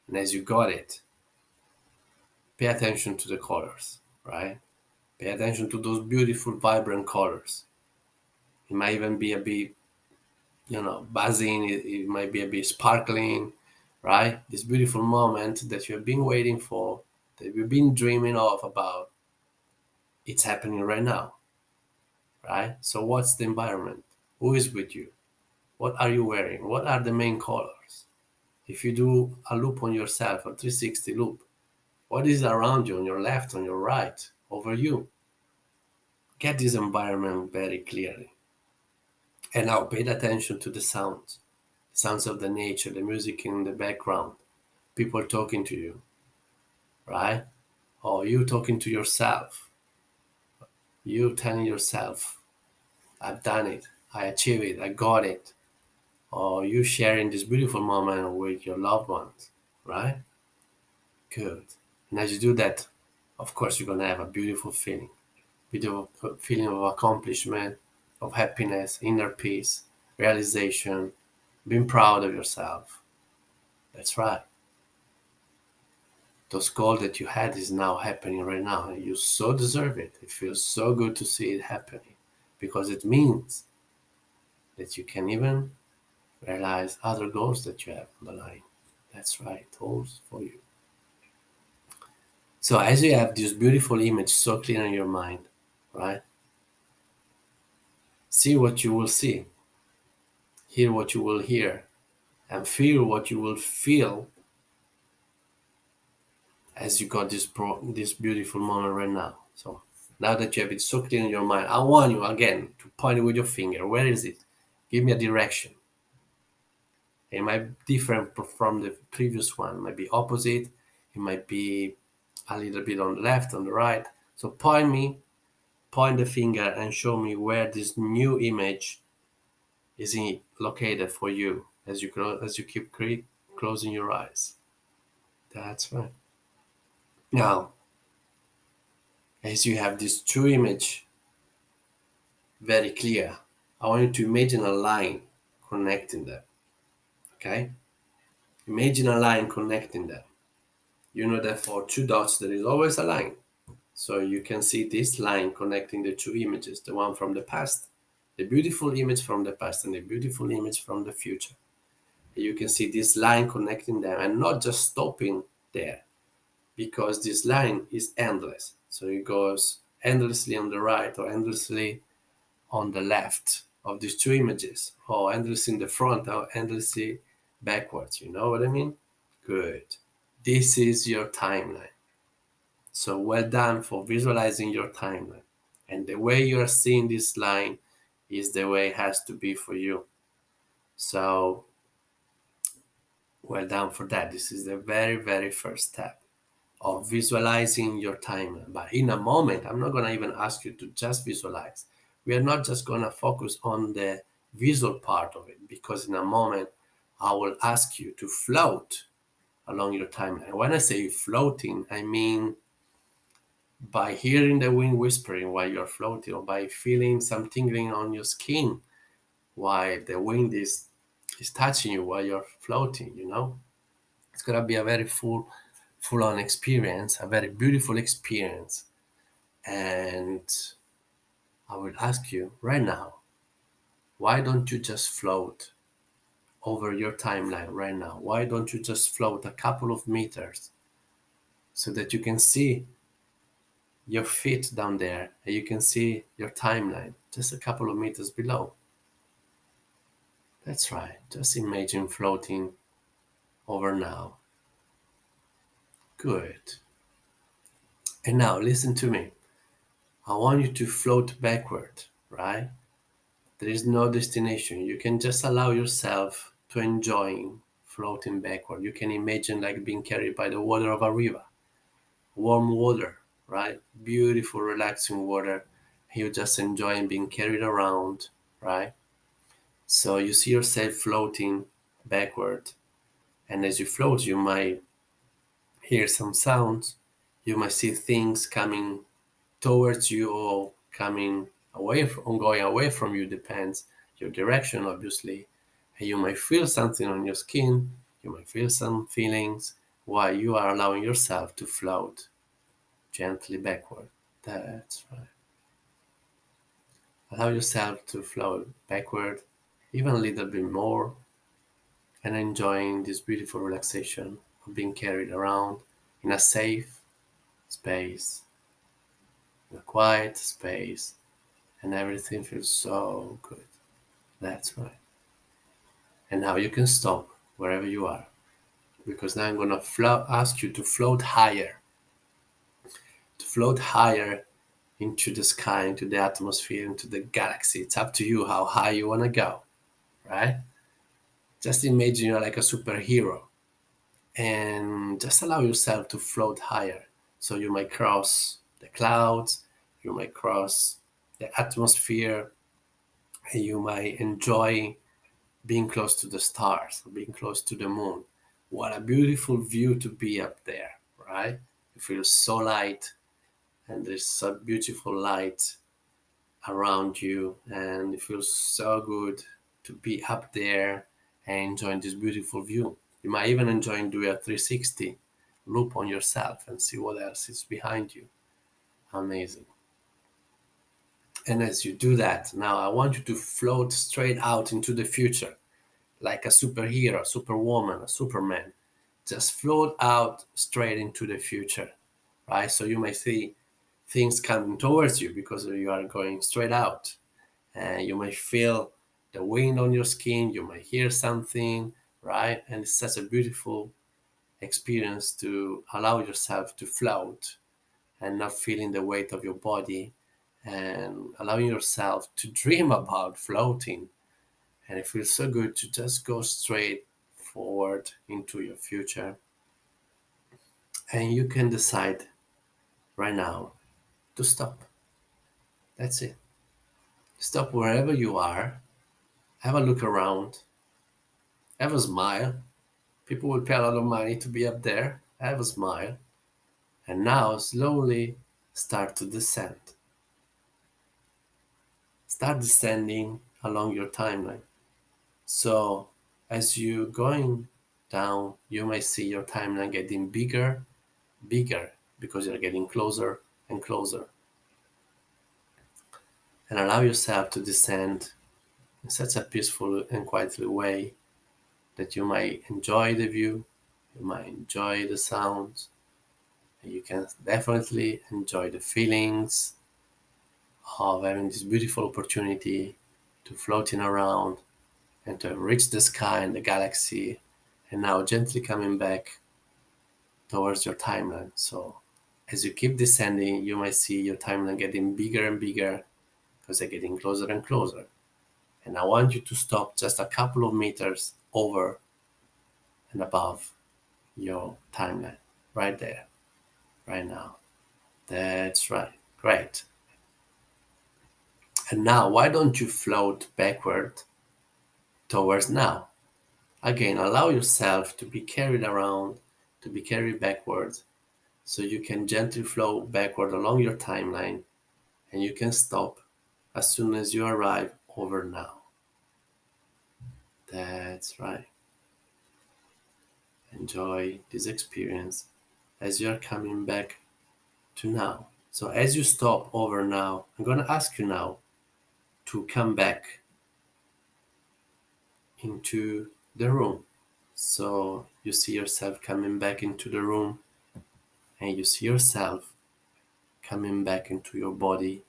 And as you got it, pay attention to the colors, right? Pay attention to those beautiful, vibrant colors. It might even be a bit, buzzing. It might be a bit sparkling, right? This beautiful moment that you have been waiting for, that you've been dreaming of about, it's happening right now, right? So what's the environment? Who is with you? What are you wearing? What are the main colors? If you do a loop on yourself, a 360 loop, what is around you, on your left, on your right, over you? Get this environment very clearly. And now pay attention to the sounds of the nature, the music in the background, people talking to you, right? Or you talking to yourself, you telling yourself, I've done it, I achieved it, I got it. Or you sharing this beautiful moment with your loved ones, right? Good. And as you do that, of course, you're going to have a beautiful feeling of accomplishment, of happiness, inner peace, realization, being proud of yourself. That's right. Those goals that you had is now happening right now. And you so deserve it. It feels so good to see it happening because it means that you can even realize other goals that you have on the line. That's right, goals for you. So as you have this beautiful image so clear in your mind, right? See what you will see, hear what you will hear, and feel what you will feel as you got this beautiful moment right now. So now that you have it so clear in your mind, I want you again to point it with your finger. Where is it? Give me a direction. It might be different from the previous one. It might be opposite. It might be a little bit on the left, on the right. So point the finger and show me where this new image is located for you as you keep closing your eyes. That's right. Now, as you have these two images very clear, I want you to imagine a line connecting them. Okay? Imagine a line connecting them. You know that for two dots there is always a line. So you can see this line connecting the two images, the one from the past, the beautiful image from the past, and the beautiful image from the future. You can see this line connecting them and not just stopping there, because this line is endless. So it goes endlessly on the right or endlessly on the left of these two images, or endlessly in the front or endlessly backwards. You know what I mean? Good. This is your timeline. So well done for visualizing your timeline. And the way you are seeing this line is the way it has to be for you. So well done for that. This is the very, very first step of visualizing your timeline. But in a moment, I'm not going to even ask you to just visualize. We are not just going to focus on the visual part of it, because in a moment, I will ask you to float along your timeline. When I say floating, I mean by hearing the wind whispering while you're floating, or by feeling some tingling on your skin while the wind is touching you while you're floating. It's gonna be a very full on experience, a very beautiful experience. And I will ask you right now, why don't you just float over your timeline right now? Why don't you just float a couple of meters so that you can see your feet down there and you can see your timeline just a couple of meters below? That's right. Just imagine floating over now. Good. And now listen to me. I want you to float backward, right? There is no destination. You can just allow yourself to enjoy floating backward. You can imagine like being carried by the water of a river, warm water, right? Beautiful, relaxing water. You just enjoying being carried around, right? So you see yourself floating backward. And as you float, you might hear some sounds. You might see things coming towards you or coming away from, going away from you, depends your direction, obviously. And you might feel something on your skin. You might feel some feelings while you are allowing yourself to float gently backward. That's right. Allow yourself to float backward even a little bit more, and enjoying this beautiful relaxation of being carried around in a safe space, in a quiet space, and everything feels so good. That's right. And now you can stop wherever you are, because now I'm going to ask you to float higher into the sky, into the atmosphere, into the galaxy. It's up to you how high you want to go, right? Just imagine you're like a superhero and just allow yourself to float higher. So you might cross the clouds, you might cross the atmosphere, and you might enjoy being close to the stars, being close to the moon. What a beautiful view to be up there, right? You feel so light, and there's so beautiful light around you, and it feels so good to be up there and enjoying this beautiful view. You might even enjoy doing a 360 loop on yourself and see what else is behind you. Amazing. And as you do that, now I want you to float straight out into the future like a superhero, superwoman, a superman. Just float out straight into the future, right? So you may see things coming towards you because you are going straight out. And you may feel the wind on your skin, you might hear something, right? And it's such a beautiful experience to allow yourself to float and not feeling the weight of your body, and allowing yourself to dream about floating. And it feels so good to just go straight forward into your future. And you can decide right now to stop. That's it. Stop wherever you are, have a look around, have a smile. People will pay a lot of money to be up there. Have a smile. And now slowly start to descend. Start descending along your timeline. So as you going down, you may see your timeline getting bigger, bigger, because you're getting closer and closer. And allow yourself to descend in such a peaceful and quietly way that you might enjoy the view, you might enjoy the sounds, and you can definitely enjoy the feelings of having this beautiful opportunity to floating around and to reach the sky and the galaxy, and now gently coming back towards your timeline. So as you keep descending, you might see your timeline getting bigger and bigger because they're getting closer and closer. And I want you to stop just a couple of meters over and above your timeline, right there, right now. That's right. Great. And now, why don't you float backward towards now? Again, allow yourself to be carried around, to be carried backwards, so you can gently flow backward along your timeline, and you can stop as soon as you arrive over now. That's right. Enjoy this experience as you're coming back to now. So as you stop over now, I'm going to ask you now to come back into the room. So you see yourself coming back into the room, and you see yourself coming back into your body,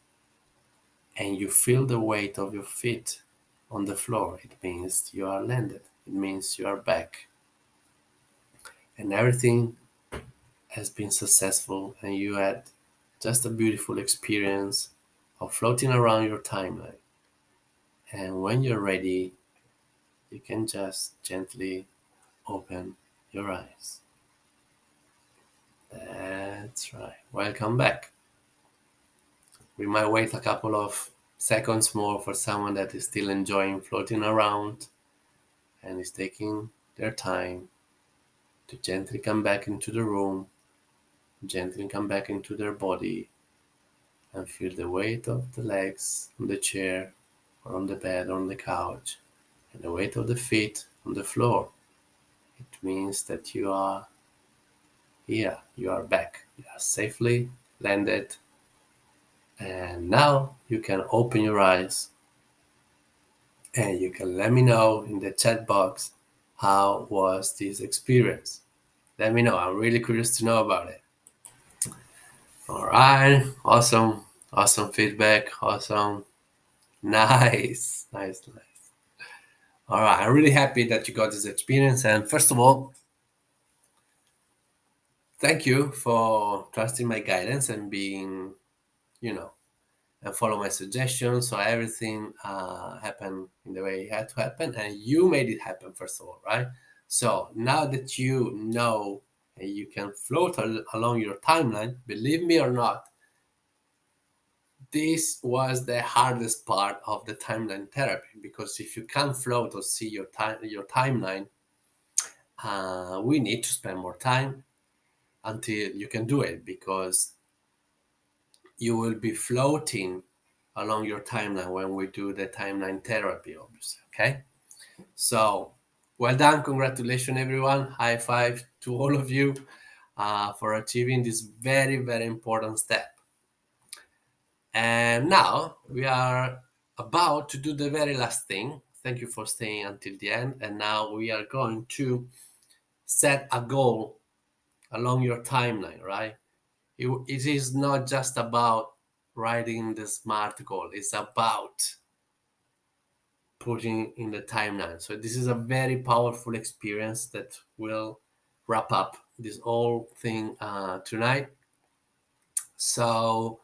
and you feel the weight of your feet on the floor. It means you are landed. It means you are back. And everything has been successful, and you had just a beautiful experience of floating around your timeline. And when you're ready, you can just gently open your eyes. That's right. Welcome back. We might wait a couple of seconds more for someone that is still enjoying floating around and is taking their time to gently come back into the room, gently come back into their body, and feel the weight of the legs on the chair or on the bed or on the couch, and the weight of the feet on the floor. It means that you are here, you are back, you are safely landed, and now you can open your eyes and you can let me know in the chat box how was this experience. Let me know. I'm really curious to know about it. All right. Awesome. Awesome feedback. Awesome. Nice. Nice. Nice. All right. I'm really happy that you got this experience. And first of all, thank you for trusting my guidance and being, you know, and follow my suggestions. So everything happened in the way it had to happen, and you made it happen first of all, right? So now that you know and you can float along your timeline, believe me or not, this was the hardest part of the timeline therapy, because if you can't float or see your timeline, we need to spend more time until you can do it, because you will be floating along your timeline when we do the timeline therapy, obviously. Okay. So well done. Congratulations, everyone. High five to all of you for achieving this very, very important step. And now we are about to do the very last thing. Thank you for staying until the end. And now we are going to set a goal along your timeline, right? It is not just about writing the SMART goal, it's about putting in the timeline. So this is a very powerful experience that will wrap up this whole thing tonight. So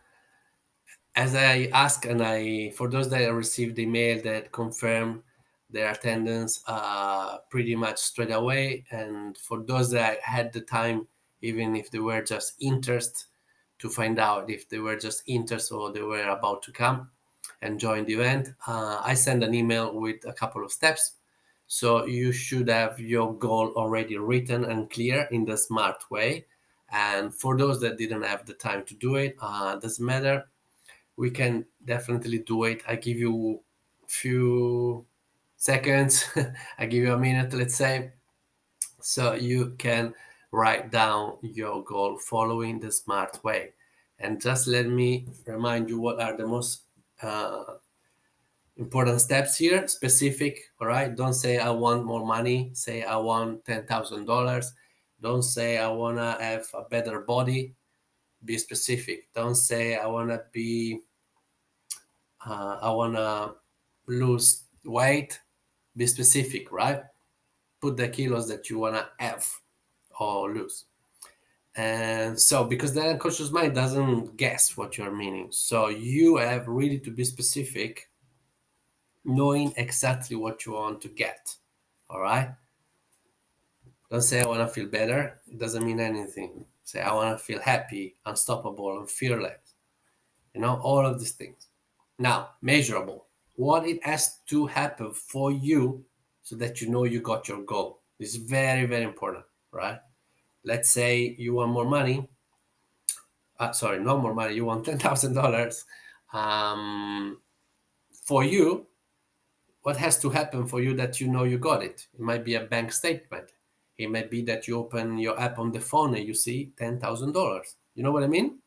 as I ask, and I for those that received the email that confirm their attendance pretty much straight away. And for those that had the time, even if they were just interested, to find out if they were just interested or they were about to come and join the event, I send an email with a couple of steps. So you should have your goal already written and clear in the smart way. And for those that didn't have the time to do it, doesn't matter. We can definitely do it. I give you few seconds. I give you a minute, let's say, so you can write down your goal following the smart way. And just let me remind you what are the most important steps here. Specific, all right? Don't say I want more money. Say I want $10,000. Don't say I want to have a better body. Be specific. Don't say I want to be, I want to lose weight. Be specific, right? Put the kilos that you want to have or lose. And so, because the unconscious mind doesn't guess what you're meaning, so you have really to be specific, knowing exactly what you want to get. All right. Don't say I want to feel better. It doesn't mean anything. Say I want to feel happy, unstoppable, and fearless. All of these things. Now, measurable. What it has to happen for you so that you know you got your goal. This is very, very important, right? Let's say you want more money. Sorry, no more money. You want $10,000. Um, for you, what has to happen for you that you know you got it? It might be a bank statement. It might be that you open your app on the phone and you see $10,000. You know what I mean?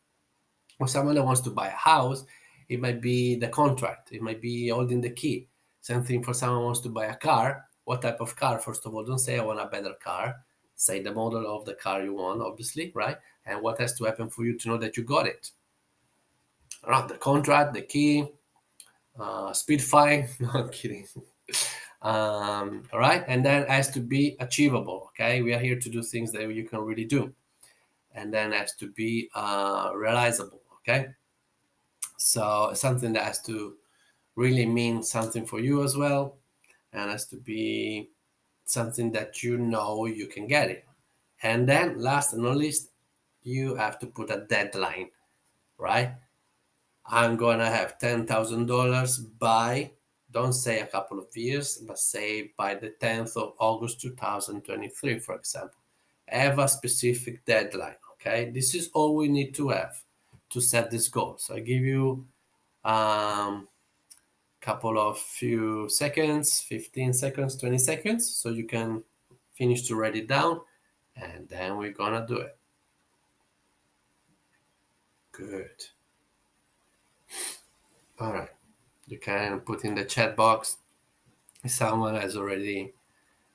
Or someone that wants to buy a house, it might be the contract. It might be holding the key. Same thing for someone who wants to buy a car. What type of car? First of all, don't say I want a better car. Say the model of the car you want, obviously, right? And what has to happen for you to know that you got it? Around the contract, the key, Speedify. No, I'm kidding. All right, and then has to be achievable. Okay, we are here to do things that you can really do, and then has to be realizable. Okay, so something that has to really mean something for you as well, and has to be something that you know you can get it. And then last and not least, you have to put a deadline, right? I'm gonna have $10,000 by, don't say a couple of years, but say by the 10th of August 2023, for example. Have a specific deadline, okay? This is all we need to have to set this goal. So I give you couple of few seconds, 15 seconds, 20 seconds, so you can finish to write it down, and then we're gonna do it. Good. All right. You can put in the chat box if someone has already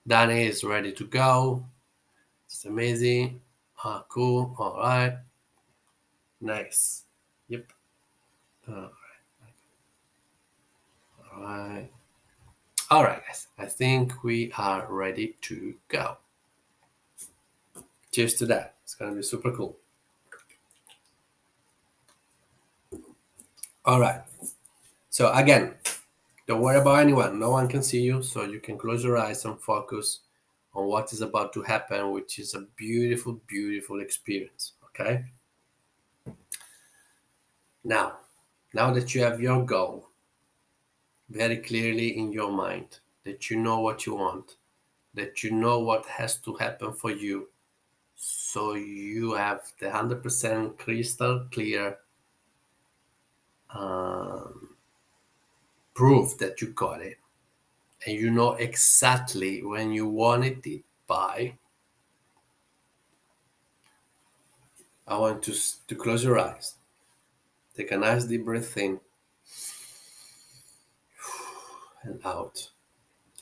done it, is ready to go. It's amazing. Cool. All right. Nice. Yep. All right. All right, guys. I think we are ready to go. Cheers to that. It's going to be super cool. All right. So, again, don't worry about anyone. No one can see you. So, you can close your eyes and focus on what is about to happen, which is a beautiful, beautiful experience. Okay. Now that you have your goal very clearly in your mind, that you know what you want, that you know what has to happen for you, so you have the 100% crystal clear um, proof that you got it, and you know exactly when you wanted it by. I want to close your eyes, take a nice deep breath in and out,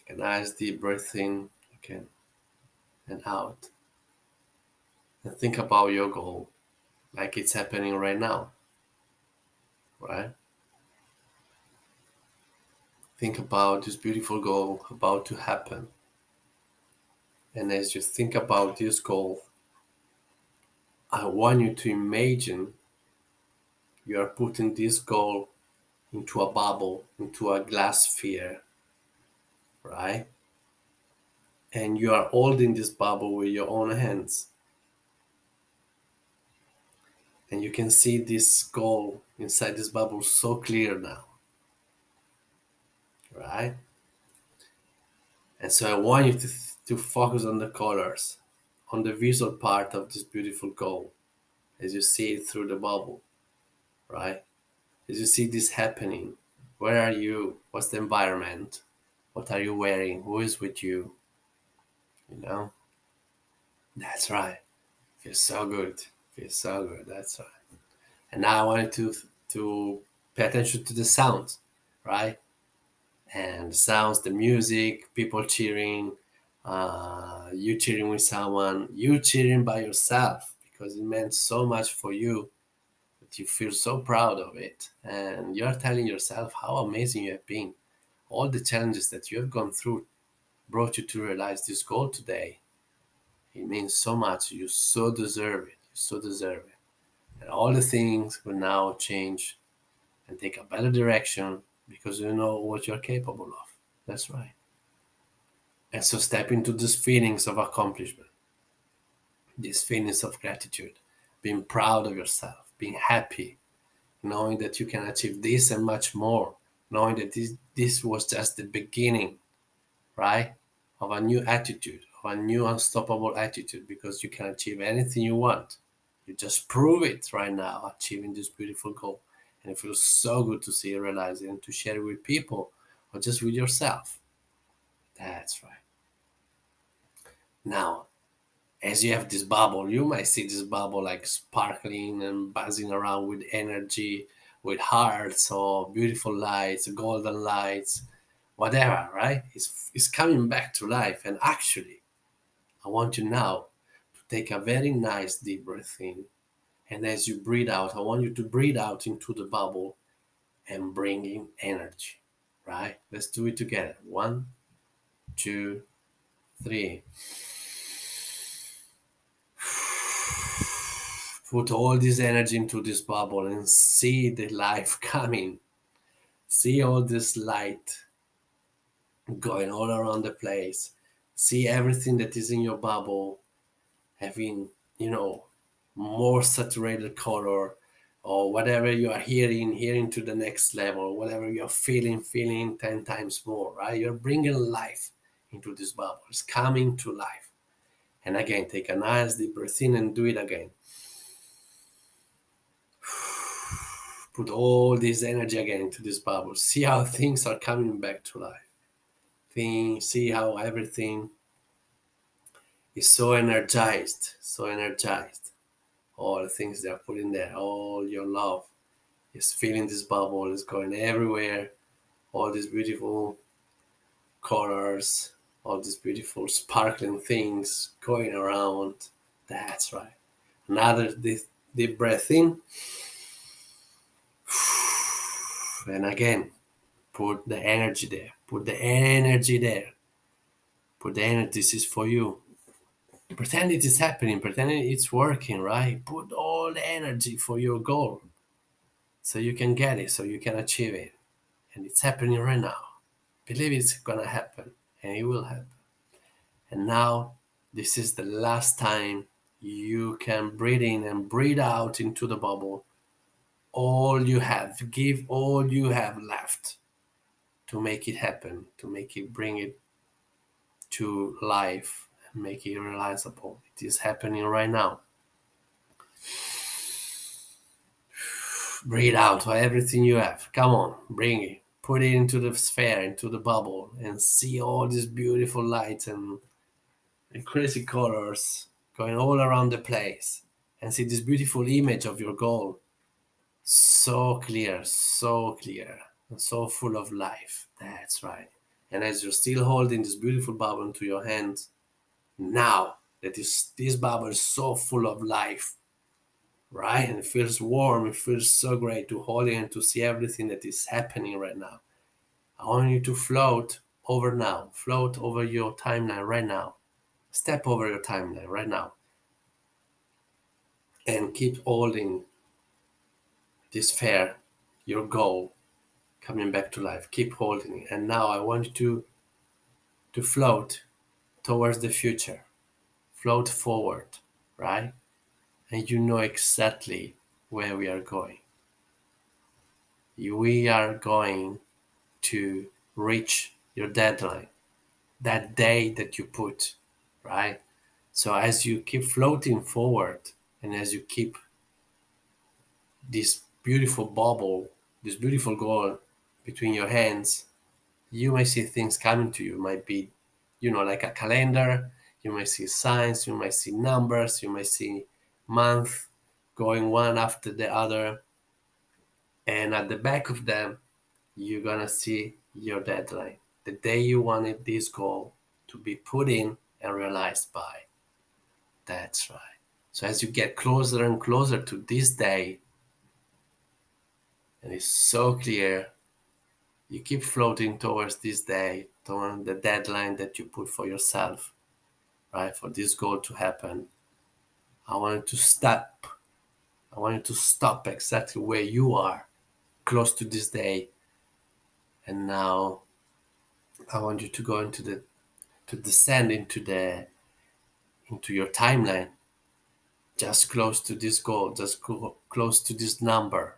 take a nice deep breath in again and out, and think about your goal like it's happening right now, right? Think about this beautiful goal about to happen. And as you think about this goal, I want you to imagine you are putting this goal into a bubble, into a glass sphere, right? And you are holding this bubble with your own hands. And you can see this goal inside this bubble so clear now, right? And so I want you to focus on the colors, on the visual part of this beautiful goal as you see it through the bubble, right? As you see this happening, where are you? What's the environment? What are you wearing? Who is with you? You know? That's right. Feels so good. Feels so good. That's right. And now I want you to pay attention to the sounds, right? And the sounds, the music, people cheering, you cheering with someone, you cheering by yourself because it meant so much for you that you feel so proud of it. And you're telling yourself how amazing you have been. All the challenges that you have gone through brought you to realize this goal today. It means so much. You so deserve it. You so deserve it. And all the things will now change and take a better direction because you know what you're capable of. That's right. And so step into these feelings of accomplishment, these feelings of gratitude, being proud of yourself, being happy, knowing that you can achieve this and much more, knowing that this was just the beginning, right? Of a new attitude, of a new unstoppable attitude, because you can achieve anything you want. You just prove it right now, achieving this beautiful goal. And it feels so good to see you realize it and to share it with people or just with yourself. That's right. Now, as you have this bubble, you might see this bubble like sparkling and buzzing around with energy, with hearts or beautiful lights, golden lights, whatever, right? It's coming back to life. And actually, I want you now to take a very nice deep breath in. And as you breathe out, I want you to breathe out into the bubble and bring in energy, right? Let's do it together. One, two, three. Put all this energy into this bubble and see the life coming. See all this light going all around the place. See everything that is in your bubble having, you know, more saturated color or whatever you are hearing to the next level, whatever you're feeling 10 times more, right? You're bringing life into this bubble. It's coming to life. And again, take a nice deep breath in and do it again. Put all this energy again into this bubble. See how things are coming back to life. See how everything is so energized, so energized. All the things they are putting there, all your love is filling this bubble, is going everywhere. All these beautiful colors, all these beautiful sparkling things going around. That's right. Another deep breath in. And again, put the energy there. Put the energy there. Put the energy. This is for you. Pretend it is happening. Pretend it's working, right? Put all the energy for your goal so you can get it, so you can achieve it. And it's happening right now. Believe it's gonna happen, and it will happen. And now, this is the last time you can breathe in and breathe out into the bubble. All you have, give all you have left to make it happen, to make it bring it to life and make it realizable. It is happening right now. Breathe out for everything you have. Come on, bring it. Put it into the sphere, into the bubble, and see all these beautiful lights and crazy colors going all around the place. And see this beautiful image of your goal. So clear, and so full of life. That's right. And as you're still holding this beautiful bubble into your hands, now that this bubble is so full of life, right? And it feels warm, it feels so great to hold it and to see everything that is happening right now. I want you to float over now, float over your timeline right now. Step over your timeline right now and keep holding this sphere, your goal, coming back to life. Keep holding it. And now I want you to to float towards the future, float forward, right? And you know exactly where we are going. We are going to reach your deadline, that day that you put, right? So as you keep floating forward and as you keep this beautiful bubble, this beautiful goal between your hands, you may see things coming to you. It might be, like a calendar. You might see signs, you might see numbers, you might see month going one after the other. And at the back of them, you're gonna see your deadline, the day you wanted this goal to be put in and realized by. That's right. So as you get closer and closer to this day, and it's so clear, you keep floating towards this day, toward the deadline that you put for yourself, right? For this goal to happen. I want you to stop. I want you to stop exactly where you are, close to this day. And now I want you to go to descend into your timeline, just close to this goal, just close to this number,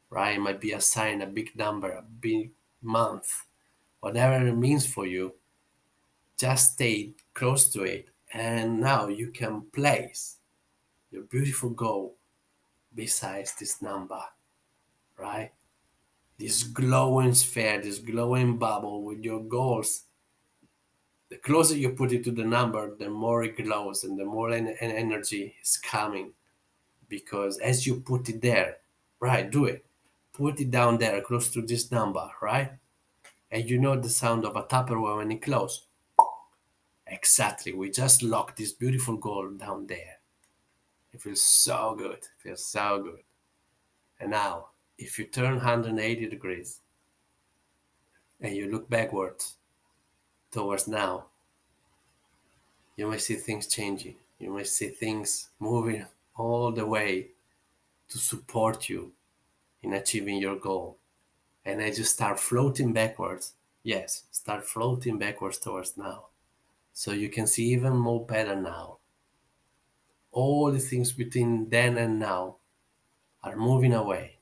right? It might be a sign, a big number, a big month, whatever it means for you. Just stay close to it, and now you can place your beautiful goal besides this number, right? This glowing sphere, this glowing bubble with your goals. The closer you put it to the number, the more it glows and the more energy is coming. Because as you put it there, right, do it. Put it down there close to this number, right? And you know the sound of a Tupperware when it closes. Exactly. We just locked this beautiful goal down there. It feels so good. It feels so good. And now, if you turn 180 degrees and you look backwards towards now, you may see things changing. You may see things moving all the way to support you in achieving your goal. And as you start floating backwards, yes, start floating backwards towards now. So you can see even more better now. All the things between then and now are moving away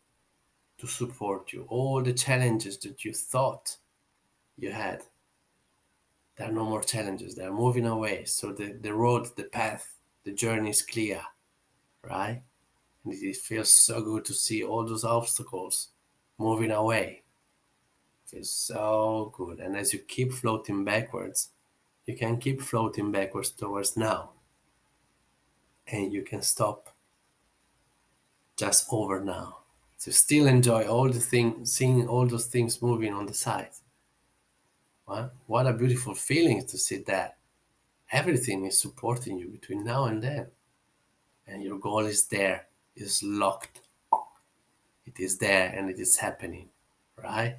to support you. All the challenges that you thought you had, there are no more challenges. They are moving away. So the road, the path, the journey is clear, right? And it feels so good to see all those obstacles moving away. It feels so good. And as you keep floating backwards, you can keep floating backwards towards now. And you can stop just over now. So still enjoy all the things, seeing all those things moving on the side. What a beautiful feeling to see that everything is supporting you between now and then. And your goal is there, is locked. It is there and it is happening, right?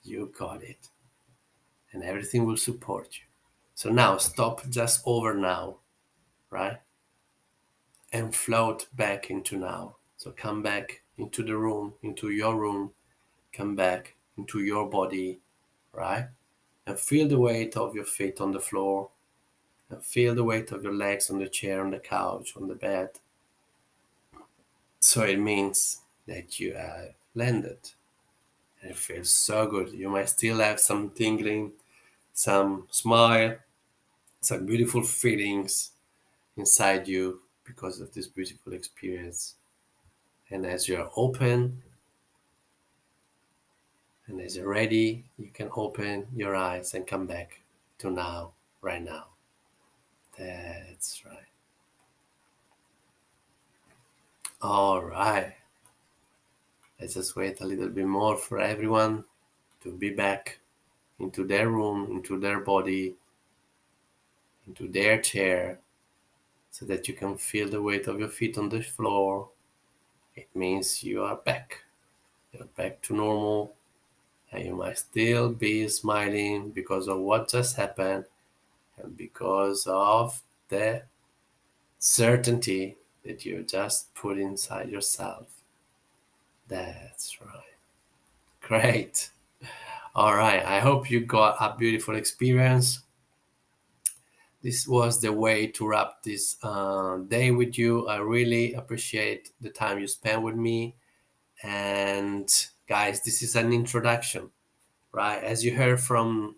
You got it. And everything will support you. So now stop just over now, right? And float back into now. So come back into the room, into your room, come back into your body, right? And feel the weight of your feet on the floor, and feel the weight of your legs on the chair, on the couch, on the bed. So it means that you have landed. And it feels so good. You might still have some tingling, some smile, some beautiful feelings inside you because of this beautiful experience. And as you're open and as you're ready, you can open your eyes and come back to now, right now. That's right. All right. Let's just wait a little bit more for everyone to be back into their room, into their body, into their chair, so that you can feel the weight of your feet on the floor. It means you are back. You're back to normal, and you might still be smiling because of what just happened and because of the certainty that you just put inside yourself. That's right. Great. All right. I hope you got a beautiful experience. this was the way to wrap this day with you. I really appreciate the time you spent with me. And guys, this is an introduction, right? As you heard from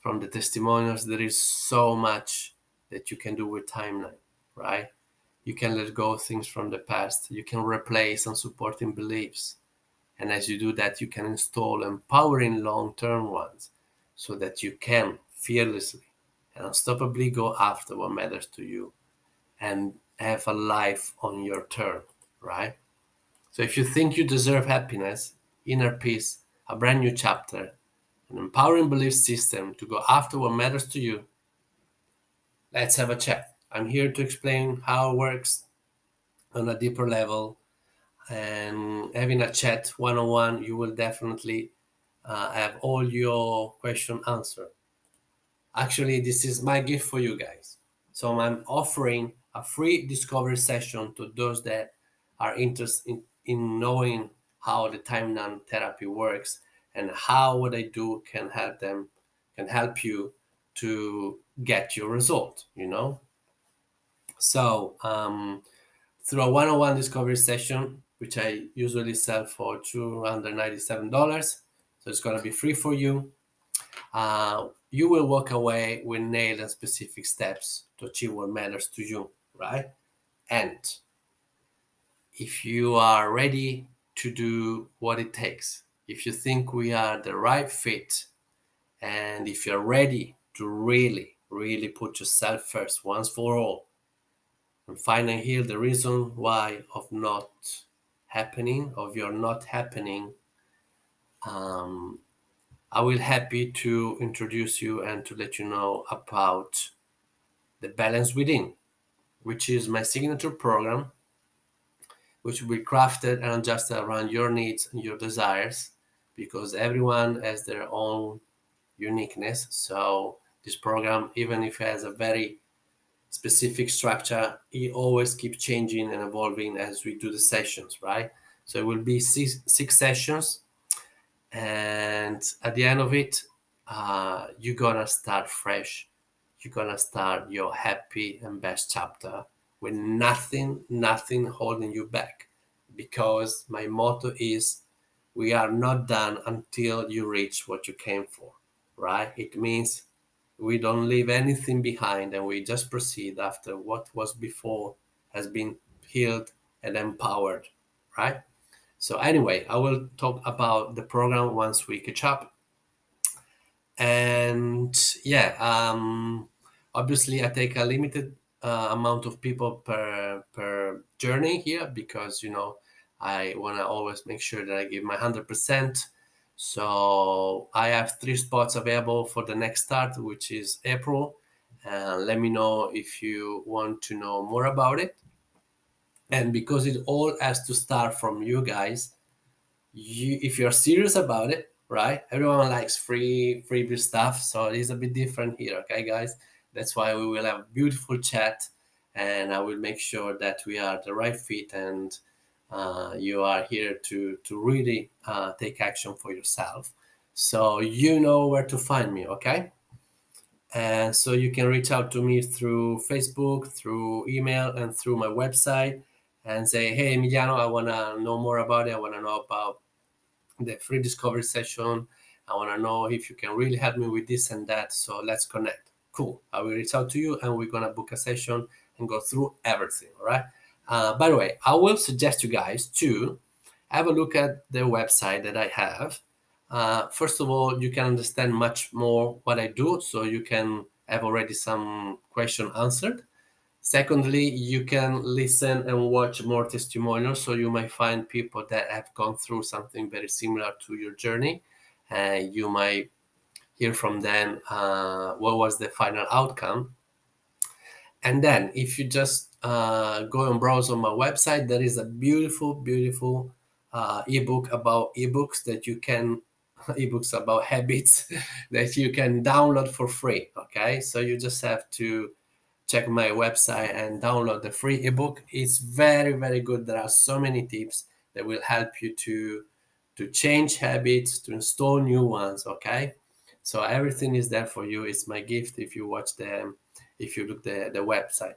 the testimonials, there is so much that you can do with timeline, right? You can let go of things from the past. You can replace unsupporting beliefs. And as you do that, you can install empowering long-term ones so that you can fearlessly and unstoppably go after what matters to you and have a life on your term, right? So if you think you deserve happiness, inner peace, a brand new chapter, an empowering belief system to go after what matters to you, let's have a chat. I'm here to explain how it works on a deeper level, and having a chat one on one, you will definitely have all your question answered. Actually, this is my gift for you guys. So I'm offering a free discovery session to those that are interested in knowing how the timeline therapy works and how what I do can help you to get your result, you know? So through a one-on-one discovery session, which I usually sell for $297, so it's gonna be free for you. You will walk away with nailed and specific steps to achieve what matters to you, right? And if you are ready to do what it takes, if you think we are the right fit, and if you're ready to really, really put yourself first once for all, and find and heal the reason why of your not happening, um, I will happy to introduce you and to let you know about the Balance Within, which is my signature program, which will be crafted and adjusted around your needs and your desires, because everyone has their own uniqueness. So this program, even if it has a very specific structure, it always keeps changing and evolving as we do the sessions, right? So it will be six sessions, and at the end of it, you're gonna start fresh. You're gonna start your happy and best chapter with nothing holding you back, because my motto is, we are not done until you reach what you came for, right? It means we don't leave anything behind, and we just proceed after what was before has been healed and empowered, right? So anyway, I will talk about the program once we catch up. And yeah, obviously I take a limited amount of people per journey here, because I want to always make sure that I give my 100%. So I have 3 spots available for the next start, which is April. Let me know if you want to know more about it. And because it all has to start from you guys, if you're serious about it, right? Everyone likes freebie stuff, so it is a bit different here, okay, guys? That's why we will have a beautiful chat, and I will make sure that we are the right fit, and you are here to really take action for yourself. So you know where to find me, okay? And so you can reach out to me through Facebook, through email, and through my website, and say, hey, Emiliano, I want to know more about it. I want to know about the free discovery session. I want to know if you can really help me with this and that. So let's connect. Cool. I will reach out to you, and we're going to book a session and go through everything. All right. By the way, I will suggest you guys to have a look at the website that I have. First of all, you can understand much more what I do, so you can have already some question answered. Secondly, you can listen and watch more testimonials, so you might find people that have gone through something very similar to your journey. You might hear from them what was the final outcome. And then, if you just go and browse on my website, there is a beautiful, beautiful ebook about ebooks that you can ebooks about habits that you can download for free. Okay, so you just have to check my website and download the free ebook. It's very, very good. There are so many tips that will help you to change habits, to install new ones. Okay, so everything is there for you. It's my gift if you watch if you look the website.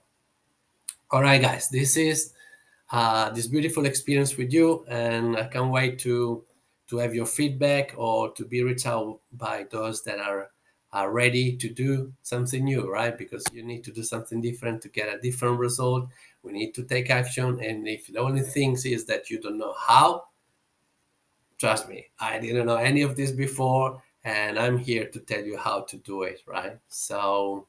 All right, guys, this is this beautiful experience with you, and I can't wait to have your feedback or to be reached out by those that are ready to do something new, right? Because you need to do something different to get a different result. We need to take action, and if the only thing is that you don't know how, trust me, I didn't know any of this before, and I'm here to tell you how to do it, right? So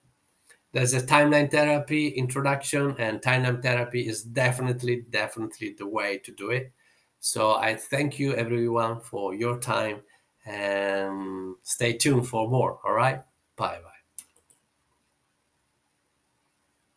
there's a timeline therapy introduction, and timeline therapy is definitely the way to do it. So I thank you everyone for your time, and stay tuned for more. All right, bye bye.